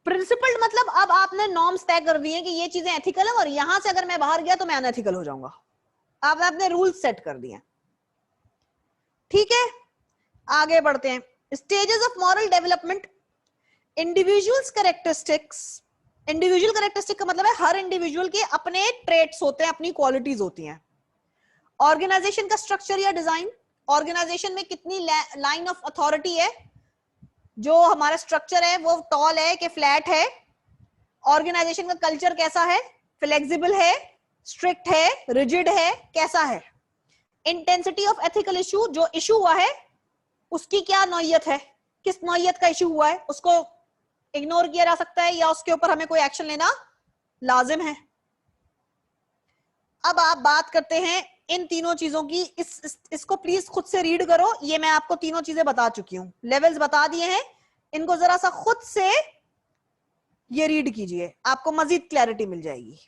प्रिंसिपल्ड मतलब अब आपने नॉर्म्स तय कर दिए कि ये चीजें एथिकल है, और यहां से अगर मैं बाहर गया तो मैं अनएथिकल हो जाऊंगा। आपने अपने रूल्स सेट कर दिए, ठीक है? आगे बढ़ते हैं। Stages of moral development. Individuals characteristics. Individual characteristic का मतलब है हर इंडिविजुअल के अपने ट्रेट्स होते हैं, अपनी क्वालिटीज होती हैं। ऑर्गेनाइजेशन का स्ट्रक्चर या डिजाइन। ऑर्गेनाइजेशन में कितनी लाइन ऑफ अथॉरिटी है, जो हमारा स्ट्रक्चर है वो टॉल है कि फ्लैट है। ऑर्गेनाइजेशन का कल्चर कैसा है, फ्लेक्सिबल है, स्ट्रिक्ट है, रिजिड है, कैसा है। इंटेंसिटी ऑफ एथिकल इशू, जो इशू हुआ है उसकी क्या नौयत है, किस नौयत का इशू हुआ है, उसको इग्नोर किया जा सकता है या उसके ऊपर हमें कोई एक्शन लेना लाजिम है। अब आप बात करते हैं इन तीनों चीजों की। इसको प्लीज खुद से रीड करो, ये मैं आपको तीनों चीजें बता चुकी हूं, लेवल्स बता दिए हैं, इनको जरा सा खुद से ये रीड कीजिए, आपको मजीद क्लैरिटी मिल जाएगी।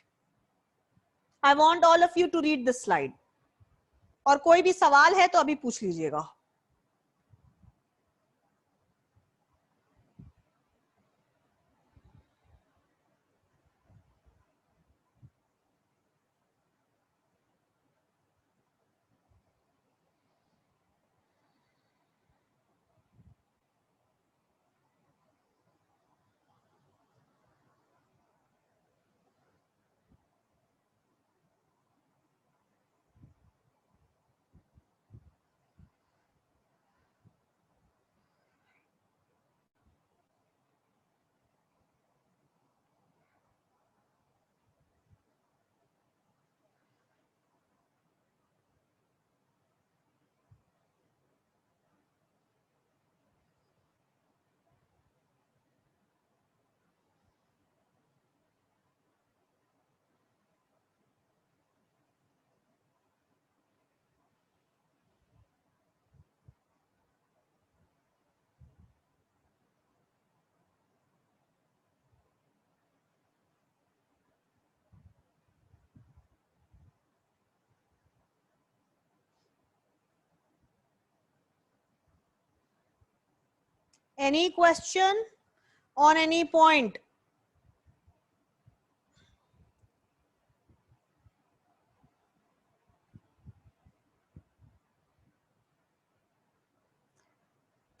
I want all of you to read this slide, और कोई भी सवाल है तो अभी पूछ लीजिएगा। Any question on any point?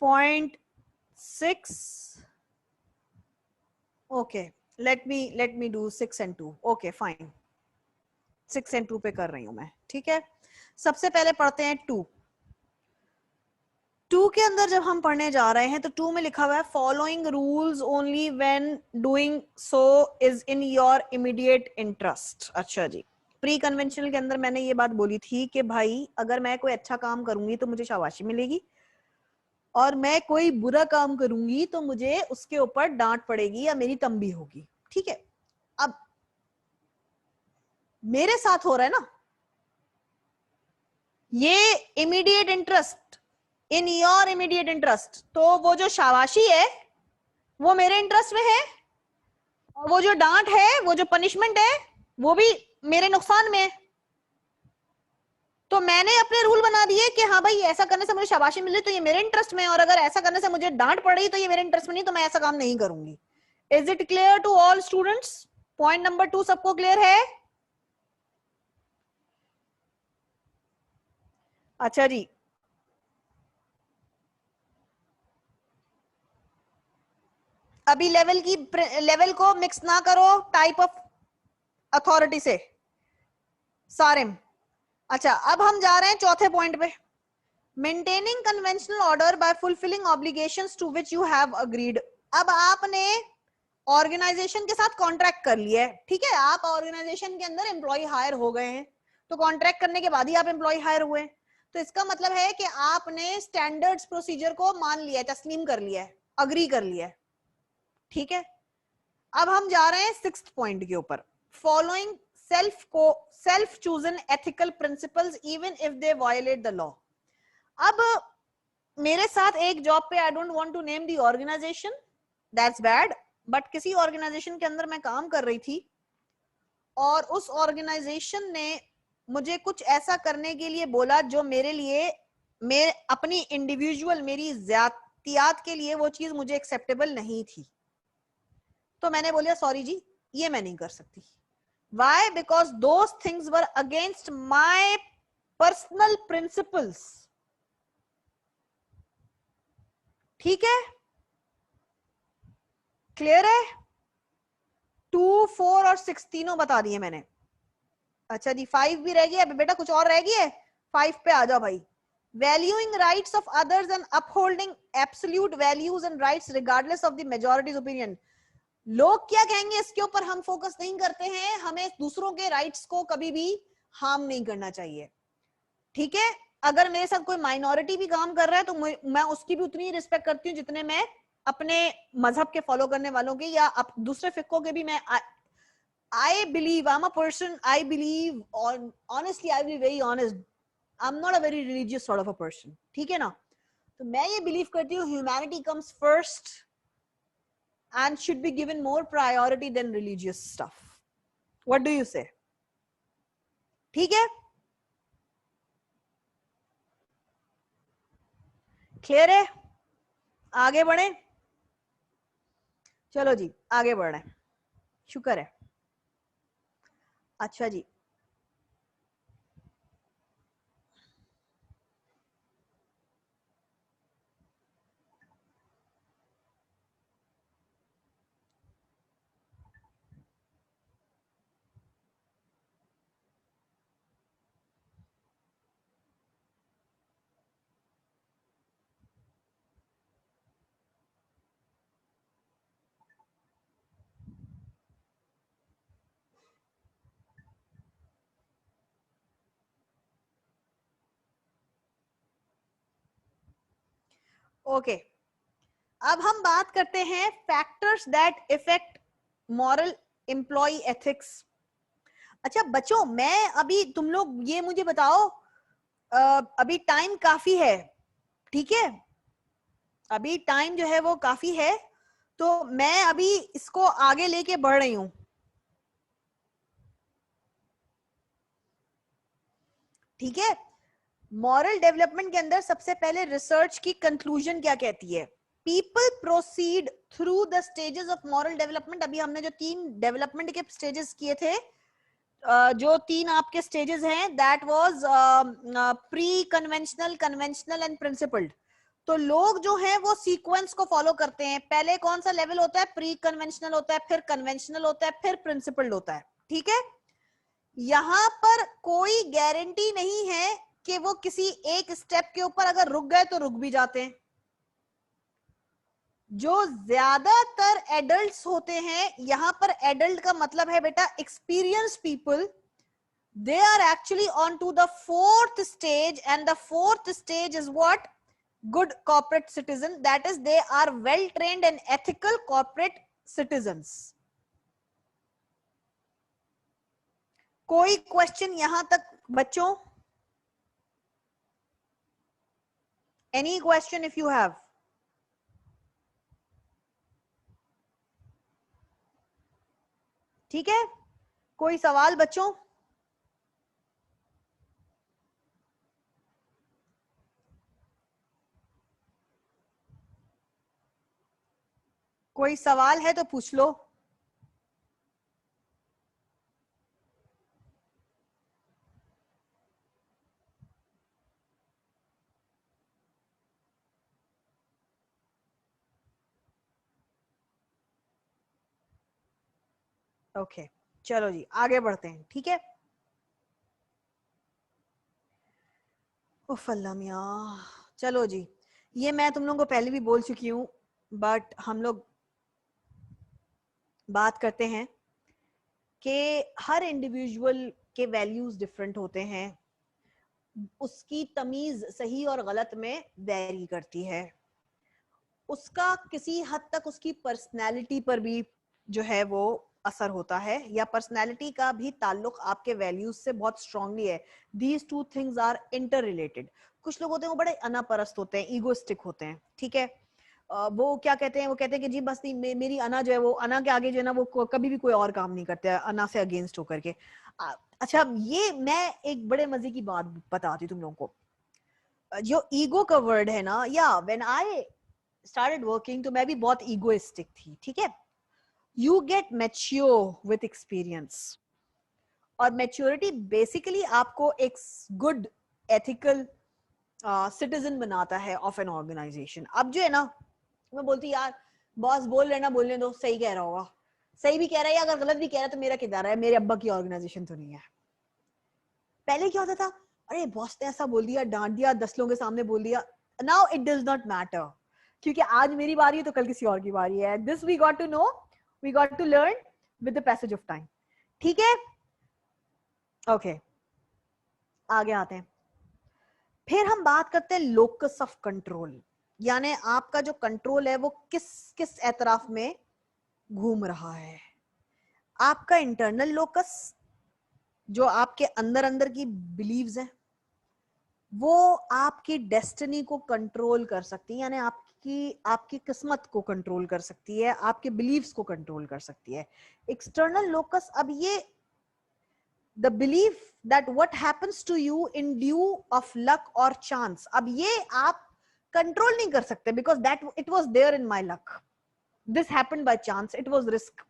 Point 6. Okay, let me do 6 and 2. Okay, fine. 6 and 2 पे कर रही हूं मैं, ठीक है। सबसे पहले पढ़ते हैं 2। 2 के अंदर जब हम पढ़ने जा रहे हैं तो 2 में लिखा हुआ है following rules only when doing so is in your immediate interest. अच्छा जी, प्री कन्वेंशनल के अंदर मैंने ये बात बोली थी कि भाई अगर मैं कोई अच्छा काम करूंगी तो मुझे शाबाशी मिलेगी, और मैं कोई बुरा काम करूंगी तो मुझे उसके ऊपर डांट पड़ेगी या मेरी तंबी होगी, ठीक है। अब मेरे साथ हो रहा है ना ये immediate interest, in your immediate interest, तो वो जो शाबाशी है वो मेरे इंटरेस्ट में है, और वो जो डांट है, वो जो पनिशमेंट है, वो भी मेरे नुकसान में है। तो मैंने अपने रूल बना दिए कि हाँ भाई ऐसा करने से मुझे शाबाशी मिल रही तो ये मेरे इंटरेस्ट में है, और अगर ऐसा करने से मुझे डांट पड़ रही तो ये मेरे इंटरेस्ट में नहीं, तो मैं ऐसा काम नहीं करूंगी। Is it clear to all students? Point number 2 सबको क्लियर है? अच्छा जी, अभी लेवल को मिक्स ना करो टाइप ऑफ अथॉरिटी से, सारिम। अच्छा, अब हम जा रहे हैं चौथे पॉइंट पे। Maintaining conventional order by fulfilling obligations to which you have agreed. अब आपने ऑर्गेनाइजेशन के साथ कॉन्ट्रैक्ट कर लिया है, ठीक है, आप ऑर्गेनाइजेशन के अंदर एम्प्लॉय हायर हो गए हैं, तो कॉन्ट्रैक्ट करने के बाद ही आप एम्प्लॉय हायर हुए, तो इसका मतलब है कि आपने स्टैंडर्ड्स प्रोसीजर को मान लिया है, तस्लीम कर लिया है, अग्री कर लिया है, ठीक है। अब हम जा रहे हैं 6th पॉइंट के ऊपर। Following self chosen ethical principles even if they violate the law. अब मेरे साथ एक जॉब पे, I don't want to name the organisation, that's bad, but किसी ऑर्गेनाइजेशन के अंदर मैं काम कर रही थी, और उस ऑर्गेनाइजेशन ने मुझे कुछ ऐसा करने के लिए बोला जो मेरे लिए, मेरे अपनी इंडिविजुअल मेरी ज्यातियात के लिए वो चीज मुझे एक्सेप्टेबल नहीं थी। तो मैंने बोला सॉरी जी, ये मैं नहीं कर सकती। Why? Because those things were against my personal principles. ठीक है, क्लियर है? 2, 4 और 6 तीनों बता दिए मैंने। अच्छा जी, 5 भी रह गया बेटा, कुछ और रह गया है? 5 पे आ जाओ भाई। Valuing rights of others and upholding absolute values and rights regardless of the majority's opinion. लोग क्या कहेंगे इसके ऊपर हम फोकस नहीं करते हैं, हमें दूसरों के राइट्स को कभी भी हार्म नहीं करना चाहिए, ठीक है। अगर मेरे साथ कोई माइनॉरिटी भी काम कर रहा है तो मैं उसकी भी उतनी ही रिस्पेक्ट करती हूँ जितने मैं अपने मजहब के फॉलो करने वालों के या दूसरे फिक्कों के भी। मैं I believe I'm a person, I believe on, honestly I will be very honest, I'm not a very religious sort of a person, ठीक है ना। तो मैं ये बिलीव करती हूँ humanity comes first and should be given more priority than religious stuff. What do you say? ठीक है, क्लियर है? आगे बढ़े, चलो जी आगे बढ़ रहे हैं, शुक्र है। अच्छा जी, ओके, अब हम बात करते हैं factors that effect moral employ ethics. अच्छा बच्चों, मैं अभी, तुम लोग ये मुझे बताओ, अभी टाइम काफी है, ठीक है, अभी टाइम जो है वो काफी है, तो मैं अभी इसको आगे लेके बढ़ रही हूं, ठीक है। मॉरल डेवलपमेंट के अंदर सबसे पहले रिसर्च की कंक्लूजन क्या कहती है? People proceed through the stages of moral development. अभी हमने जो 3 डेवलपमेंट के स्टेजेस किए थे, जो 3 आपके स्टेजेस हैं, that was pre conventional, conventional and principled. तो लोग जो हैं वो सीक्वेंस को फॉलो करते हैं। पहले कौन सा लेवल होता है? प्री कन्वेंशनल होता है, फिर कन्वेंशनल होता है, फिर प्रिंसिपल्ड होता है। ठीक है, यहां पर कोई गारंटी नहीं है कि वो किसी एक स्टेप के ऊपर अगर रुक गए तो रुक भी जाते हैं। जो ज्यादातर एडल्ट्स होते हैं, यहां पर एडल्ट का मतलब है बेटा experience people, they are actually on to the 4th stage, and the 4th stage is what? Good corporate citizen, that is they are well trained and ethical corporate citizens. कोई question यहां तक बच्चों? Any question if you have? ठीक है, कोई सवाल बच्चों? कोई सवाल है तो पूछ लो। ओके, चलो जी आगे बढ़ते हैं। ठीक है, उफ अल्लाह मियां, चलो जी, ये मैं तुम लोगों को पहले भी बोल चुकी हूँ, बट हम लोग बात करते हैं कि हर इंडिविजुअल के वैल्यूज डिफरेंट होते हैं, उसकी तमीज सही और गलत में वेरी करती है, उसका किसी हद तक उसकी पर्सनैलिटी पर भी जो है वो असर होता है, या पर्सनैलिटी का भी ताल्लुक आपके वैल्यूज से बहुत स्ट्रांगली है। These two things are inter related. कुछ लोग होते हैं वो बड़े अनापरस्त होते हैं, ईगोइस्टिक होते हैं। ठीक है, वो क्या कहते हैं? वो कहते हैं कि जी बस नहीं, मेरी अना जो है वो, अना के आगे जो है ना वो कभी भी कोई और काम नहीं करते है, अना से अगेंस्ट होकर के। अच्छा, ये मैं एक बड़े मजे की बात बताती हूँ तुम लोगों को। जो ईगो का वर्ड है ना, या व्हेन आई स्टार्टेड वर्किंग, तो मैं भी बहुत ईगोइस्टिक थी। ठीक है, you get mature with experience, और मैच्योरिटी बेसिकली आपको एक गुड एथिकल सिटीजन बनाता है ऑफ एन ऑर्गेनाइजेशन। अब जो है ना, मैं बोलती यार बॉस बोल रहे ना, बोलने दो, सही कह रहा होगा, सही भी कह रहा है, अगर गलत भी कह रहा है तो मेरा किरदार है, मेरे अब्बा की ऑर्गेनाइजेशन तो नहीं है। पहले क्या होता था? अरे बॉस ने ऐसा बोल दिया, डांट दिया, 10 लोगों के सामने बोल दिया। Now it does not matter, क्योंकि आज मेरी बारी है तो कल किसी और की बारी है। This we got to know, we got to learn with the passage of time. ठीक है, ओके, आगे आते हैं। फिर हम बात करते हैं लोकस ऑफ कंट्रोल, यानी आपका जो कंट्रोल है वो किस किस एतराफ में घूम रहा है। आपका इंटरनल लोकस, जो आपके अंदर अंदर की बिलीव्स हैं, वो आपकी डेस्टिनी को कंट्रोल कर सकती है, यानी आपकी किस्मत को कंट्रोल कर सकती है, आपके बिलीव्स को कंट्रोल कर सकती है। एक्सटर्नल लोकस, अब ये the belief that what happens to you in due of luck और चांस, अब ये आप कंट्रोल नहीं कर सकते, because that it was there in my luck, this happened by chance, it was risk.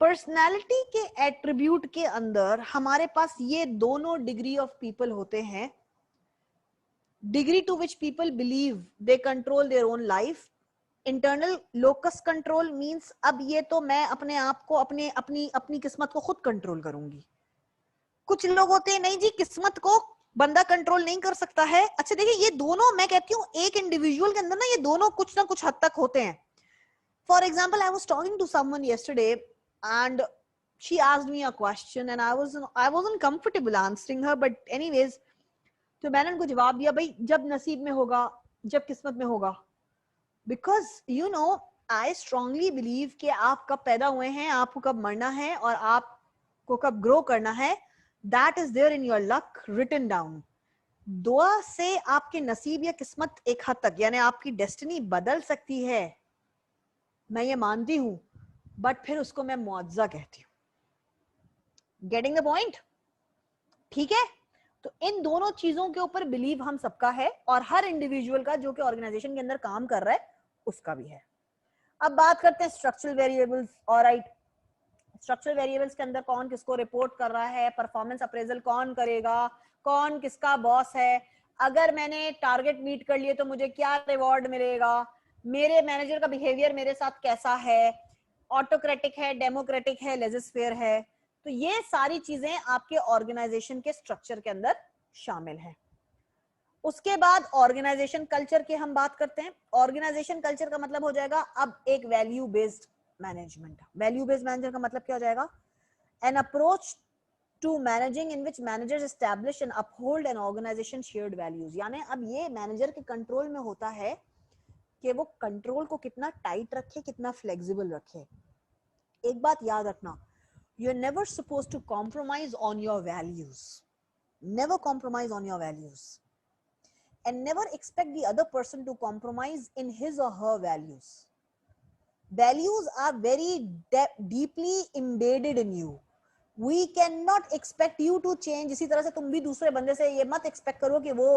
Personality के एट्रीब्यूट के अंदर हमारे पास ये दोनों डिग्री ऑफ पीपल होते हैं। Degree to which people believe they control their own life. Internal locus control means, अब ये तो मैं अपने आप को, अपने अपनी अपनी किस्मत को खुद कंट्रोल करूंगी। कुछ लोग होते हैं नहीं जी, किस्मत को बंदा कंट्रोल नहीं कर सकता है। अच्छा देखिए, ये दोनों मैं कहती हूँ एक इंडिविजुअल के अंदर ना, ये दोनों कुछ ना कुछ हद तक होते हैं। For example, I was talking to someone yesterday and she asked me a question and I wasn't comfortable answering her, but anyways, तो मैंने उनको जवाब दिया, भाई जब नसीब में होगा, जब किस्मत में होगा। Because you know, I strongly believe कि आप कब पैदा हुए हैं, आपको कब मरना है, और आपको कब ग्रो करना है, that is there in your luck, written down. दुआ से आपके नसीब या किस्मत एक हद तक, यानी आपकी डेस्टिनी बदल सकती है, मैं ये मानती हूं, बट फिर उसको मैं मुआवजा कहती हूँ। Getting the point? ठीक है, तो इन दोनों चीजों के ऊपर बिलीव हम सबका है और हर इंडिविजुअल का जो कि ऑर्गेनाइजेशन के अंदर काम कर रहा है उसका भी है। अब बात करते हैं structural variables. Alright, structural variables के अंदर कौन किसको रिपोर्ट कर रहा है, परफॉर्मेंस अप्रेजल कौन करेगा, कौन किसका बॉस है, अगर मैंने टारगेट मीट कर लिए तो मुझे क्या रिवॉर्ड मिलेगा, मेरे मैनेजर का बिहेवियर मेरे साथ कैसा है, ऑटोक्रेटिक है, डेमोक्रेटिक है, लेजिस्फेयर है। तो ये सारी चीजें आपके ऑर्गेनाइजेशन के स्ट्रक्चर के अंदर शामिल है। उसके बाद ऑर्गेनाइजेशन कल्चर की हम बात करते हैं। ऑर्गेनाइजेशन कल्चर का मतलब हो जाएगा अब एक value based management. Value based manager का मतलब क्या हो जाएगा? An approach to managing in which managers establish and uphold an organisation shared values. यानी अब ये मैनेजर के कंट्रोल में होता है कि वो कंट्रोल को कितना टाइट रखे, कितना फ्लेक्सिबल रखे। एक बात याद रखना, you are never supposed to compromise on your values, never compromise on your values, and never expect the other person to compromise in his or her values. Values are very deeply embedded in you. We cannot expect you to change. इसी तरह से तुम भी दूसरे बंदे से ये मत एक्सपेक्ट करो कि वो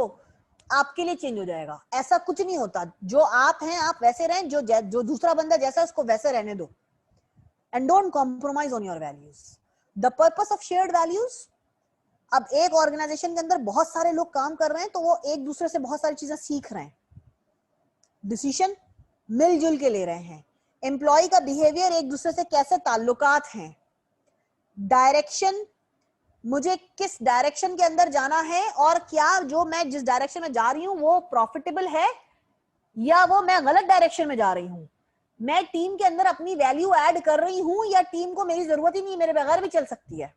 आपके लिए चेंज हो जाएगा, ऐसा कुछ नहीं होता। जो आप हैं आप वैसे रहें, जो दूसरा बंदा जैसा है उसको वैसे रहने दो। And don't compromise on your values. The purpose of shared values, अब एक ऑर्गेनाइजेशन के अंदर बहुत सारे लोग काम कर रहे हैं तो वो एक दूसरे से बहुत सारी चीजें सीख रहे हैं, डिसीजन मिलजुल के ले रहे हैं, एम्प्लॉय का बिहेवियर एक दूसरे से कैसे ताल्लुकात हैं, डायरेक्शन, मुझे किस डायरेक्शन के अंदर जाना है और क्या जो मैं जिस डायरेक्शन में जा रही हूं वो प्रॉफिटेबल है या वो मैं गलत डायरेक्शन में जा रही हूं, मैं टीम के अंदर अपनी वैल्यू ऐड कर रही हूं या टीम को मेरी जरूरत ही नहीं, मेरे बगैर भी चल सकती है।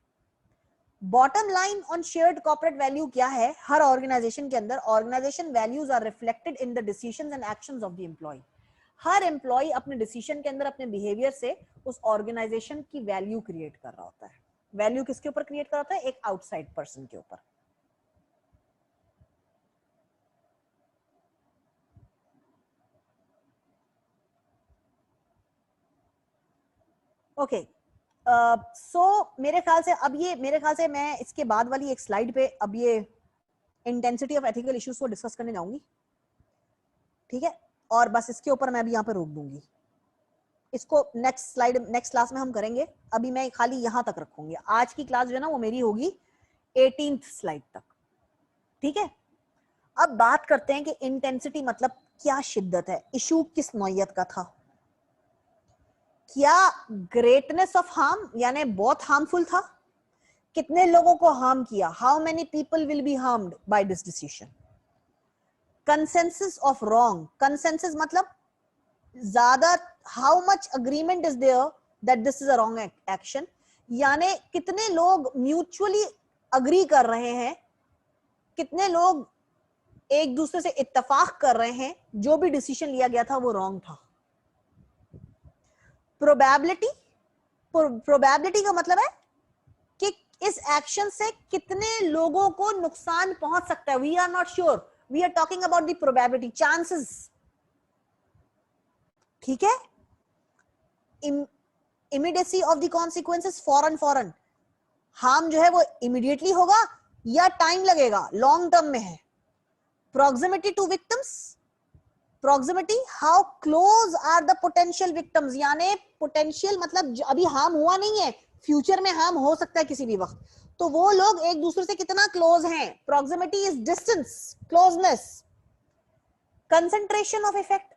Bottom line on shared corporate value क्या है? हर ऑर्गेनाइजेशन के अंदर organisation values are reflected in the decisions and actions of the employ. हर एम्प्लॉय अपने डिसीजन के अंदर अपने बिहेवियर से उस ऑर्गेनाइजेशन की वैल्यू क्रिएट कर रहा होता है। वैल्यू किसके ऊपर क्रिएट कर रहा होता है? एक आउटसाइड पर्सन के ऊपर। ओके, मेरे ख्याल से मैं इसके बाद वाली एक स्लाइड पे अब ये इंटेंसिटी ऑफ एथिकल इश्यूज को डिस्कस करने जाऊंगी, ठीक है? और बस इसके ऊपर मैं अभी यहाँ पे रोक दूंगी, इसको नेक्स्ट क्लास में हम करेंगे। अभी मैं खाली यहां तक रखूंगी। आज की क्लास जो है ना वो मेरी होगी 18th स्लाइड तक, ठीक है? अब बात करते हैं कि इंटेंसिटी मतलब क्या शिद्दत है, इशू किस नौयत का था, क्या ग्रेटनेस ऑफ हार्म यानी बहुत हार्मफुल था, कितने लोगों को हार्म किया, how many people will be harmed by this decision, consensus of wrong, consensus मतलब ज्यादा, how much agreement is there that this is a wrong action, यानी कितने लोग म्यूचुअली अग्री कर रहे हैं, कितने लोग एक दूसरे से इत्तेफाक कर रहे हैं जो भी डिसीजन लिया गया था वो रॉन्ग था। प्रोबेबिलिटी, प्रोबेबिलिटी का मतलब है कि इस एक्शन से कितने लोगों को नुकसान पहुंच सकता है। We are not sure, we are talking about the probability, chances, ठीक है? इमीडिएसी ऑफ द कॉन्सिक्वेंसेस, फॉरन हार्म जो है वो इमीडिएटली होगा या टाइम लगेगा, लॉन्ग टर्म में है। Proximity to victims, proximity, how close are the potential victims, यानी पोटेंशियल मतलब अभी हार्म हुआ नहीं है, फ्यूचर में हार्म हो सकता है किसी भी वक्त, तो वो लोग एक दूसरे से कितना क्लोज हैं। Proximity is distance, closeness. Concentration of effect,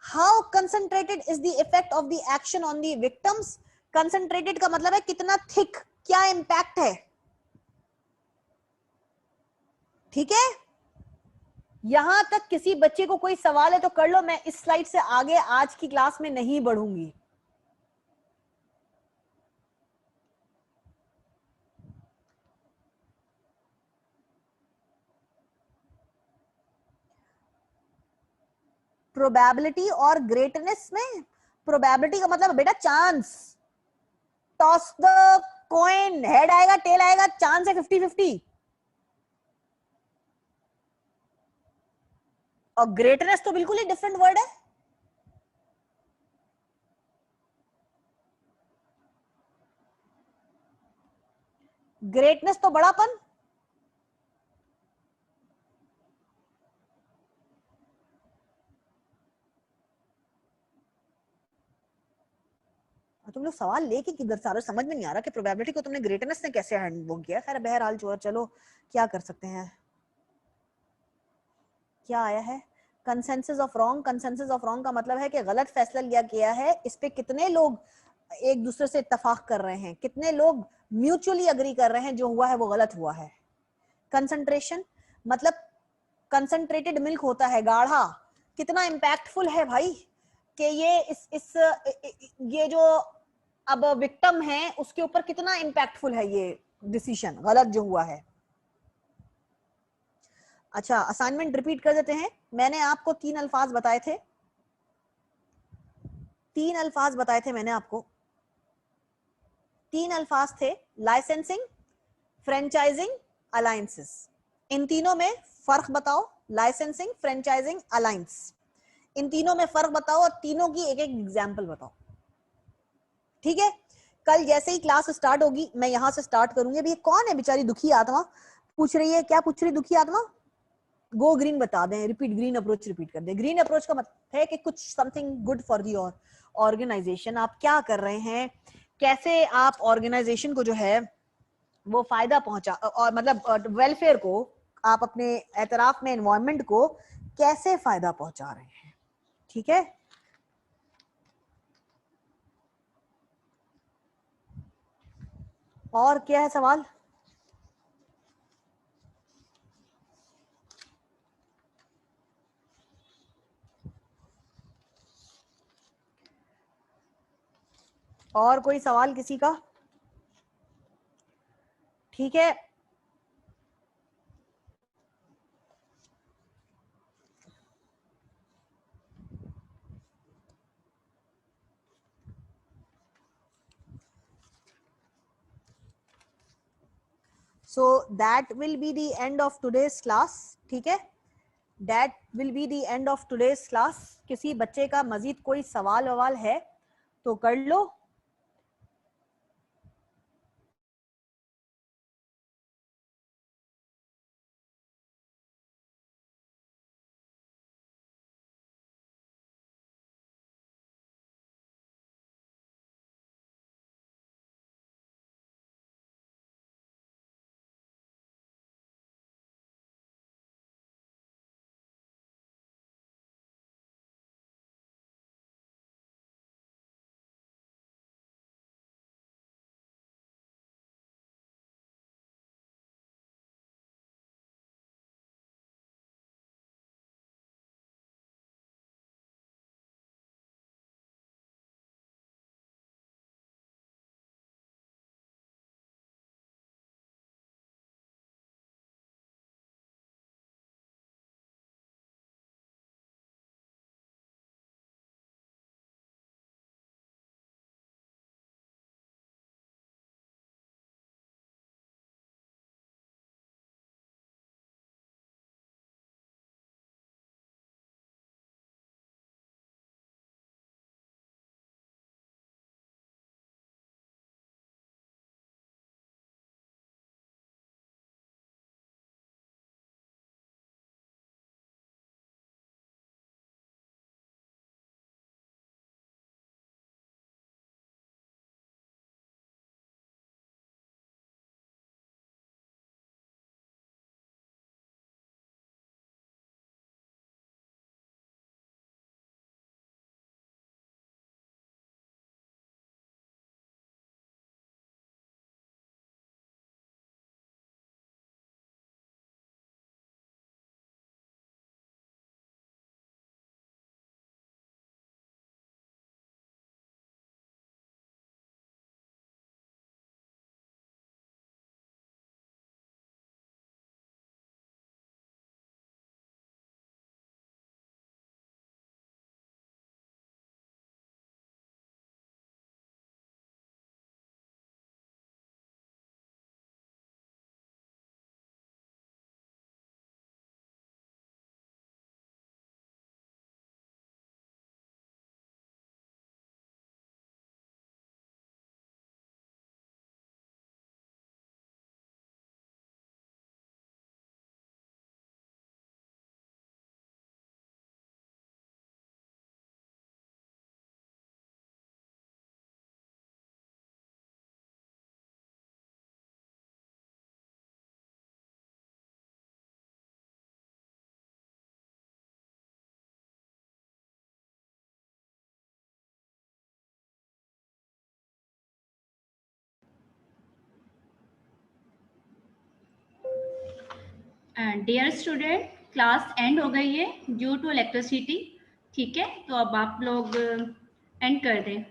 how concentrated is the effect of the action on the victims. Concentrated का मतलब है कितना थिक, क्या इंपैक्ट है, ठीक है? यहां तक किसी बच्चे को कोई सवाल है तो कर लो, मैं इस स्लाइड से आगे आज की क्लास में नहीं बढ़ूंगी। प्रोबेबिलिटी और ग्रेटनेस में, प्रोबेबिलिटी का मतलब बेटा chance, toss the coin, head आएगा टेल आएगा, चांस है 50-50। और ग्रेटनेस तो बिल्कुल ही डिफरेंट वर्ड है। ग्रेटनेस तो बड़ापन, तुम लोग सवाल लेके किधर से आ रहे हो, समझ में नहीं आ रहा कि प्रोबेबिलिटी को तुमने ग्रेटनेस ने कैसे हैंड वो किया। खैर बहरहाल जो चलो क्या कर सकते हैं। क्या आया है, consensus of wrong. Consensus of wrong का मतलब है कि गलत फैसला लिया गया है, इस पे कितने लोग एक दूसरे से इत्तेफाक कर रहे हैं, कितने लोग म्यूचुअली अग्री कर रहे हैं जो हुआ है वो गलत हुआ है। कंसंट्रेशन मतलब कंसंट्रेटेड मिल्क होता है गाढ़ा, कितना इंपैक्टफुल है भाई कि ये इस ये जो अब विक्टिम है उसके ऊपर कितना इंपैक्टफुल है ये डिसीजन गलत जो हुआ है। अच्छा असाइनमेंट रिपीट कर देते हैं। मैंने आपको 3 अल्फाज बताए थे, 3 अल्फाज बताए थे मैंने आपको। 3 अल्फाज थे, लाइसेंसिंग, फ्रेंचाइजिंग, अलायंसेस। इन तीनों में फर्क बताओ, लाइसेंसिंग, फ्रेंचाइजिंग, अलायंस, इन तीनों में फर्क बताओ और तीनों की एक एक एग्जाम्पल बताओ। ठीक है, कल जैसे ही क्लास स्टार्ट होगी मैं यहां से स्टार्ट करूंगी। अभी कौन है बेचारी दुखी आत्मा, पूछ रही है, क्या पूछ रही दुखी आत्मा? गो ग्रीन बता दें, रिपीट, ग्रीन अप्रोच रिपीट कर दें। ग्रीन अप्रोच का मतलब है कि कुछ something good for the organisation. आप क्या कर रहे हैं, कैसे आप ऑर्गेनाइजेशन को जो है वो फायदा पहुंचा और मतलब वेलफेयर को, आप अपने एतराफ में एनवायरमेंट को कैसे फायदा पहुंचा रहे हैं। ठीक है, और क्या है सवाल? और कोई सवाल किसी का? ठीक है, so that will be the end of today's class। ठीक है, that will be the end of today's class। किसी बच्चे का मजीद कोई सवाल ववाल है तो कर लो। डियर स्टूडेंट, क्लास एंड हो गई है ड्यू टू इलेक्ट्रिसिटी। ठीक है, तो अब आप लोग एंड कर दें।